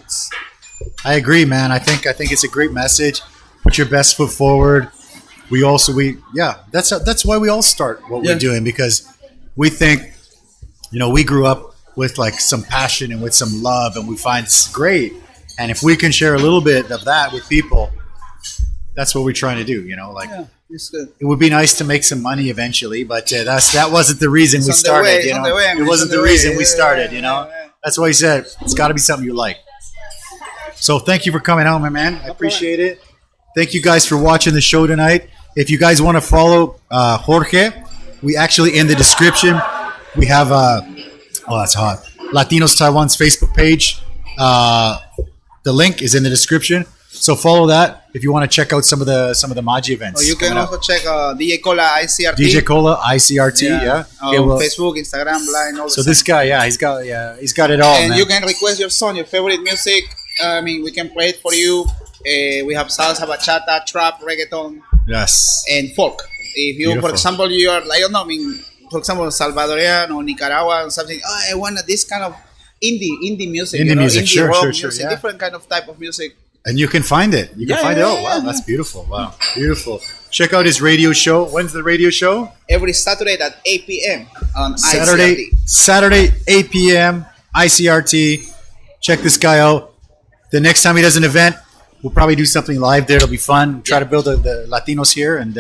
I agree, man. I think it's a great message. Put your best foot forward. That's why we all start what we're doing, because we think, we grew up with like some passion and with some love, and we find it's great. And if we can share a little bit of that with people, that's what we're trying to do. It's good. It would be nice to make some money eventually, but that wasn't the reason we started. It wasn't the reason we started. That's why he said it's got to be something you like. So thank you for coming out, my man. I appreciate it. Thank you guys for watching the show tonight. If you guys want to follow Jorge, we actually in the description we have that's hot. Latinos Taiwan's Facebook page. The link is in the description. So follow that if you want to check out some of the Maji events. You can also check DJ Cola ICRT. DJ Cola ICRT, Facebook, Instagram, Line. All so this guy, he's got it all. And man. you can request your song, your favorite music. We can play it for you. We have salsa, bachata, trap, reggaeton. Yes. And folk. If you, for example, you are, I don't know, for example, Salvadorian or Nicaraguan or something. Oh, I want this kind of indie music. Indie music, sure, different kind of type of music. And you can find it. You can find it. Oh, wow, that's beautiful. Wow, beautiful. Check out his radio show. When's the radio show? Every Saturday at 8 p.m. on ICRT. Saturday, 8 p.m. ICRT. Check this guy out. The next time he does an event, we'll probably do something live there. It'll be fun. Try to build the Latinos here. And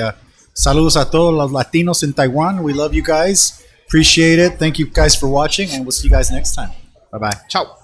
saludos a todos los Latinos in Taiwan. We love you guys. Appreciate it. Thank you guys for watching. And we'll see you guys next time. Bye-bye. Ciao.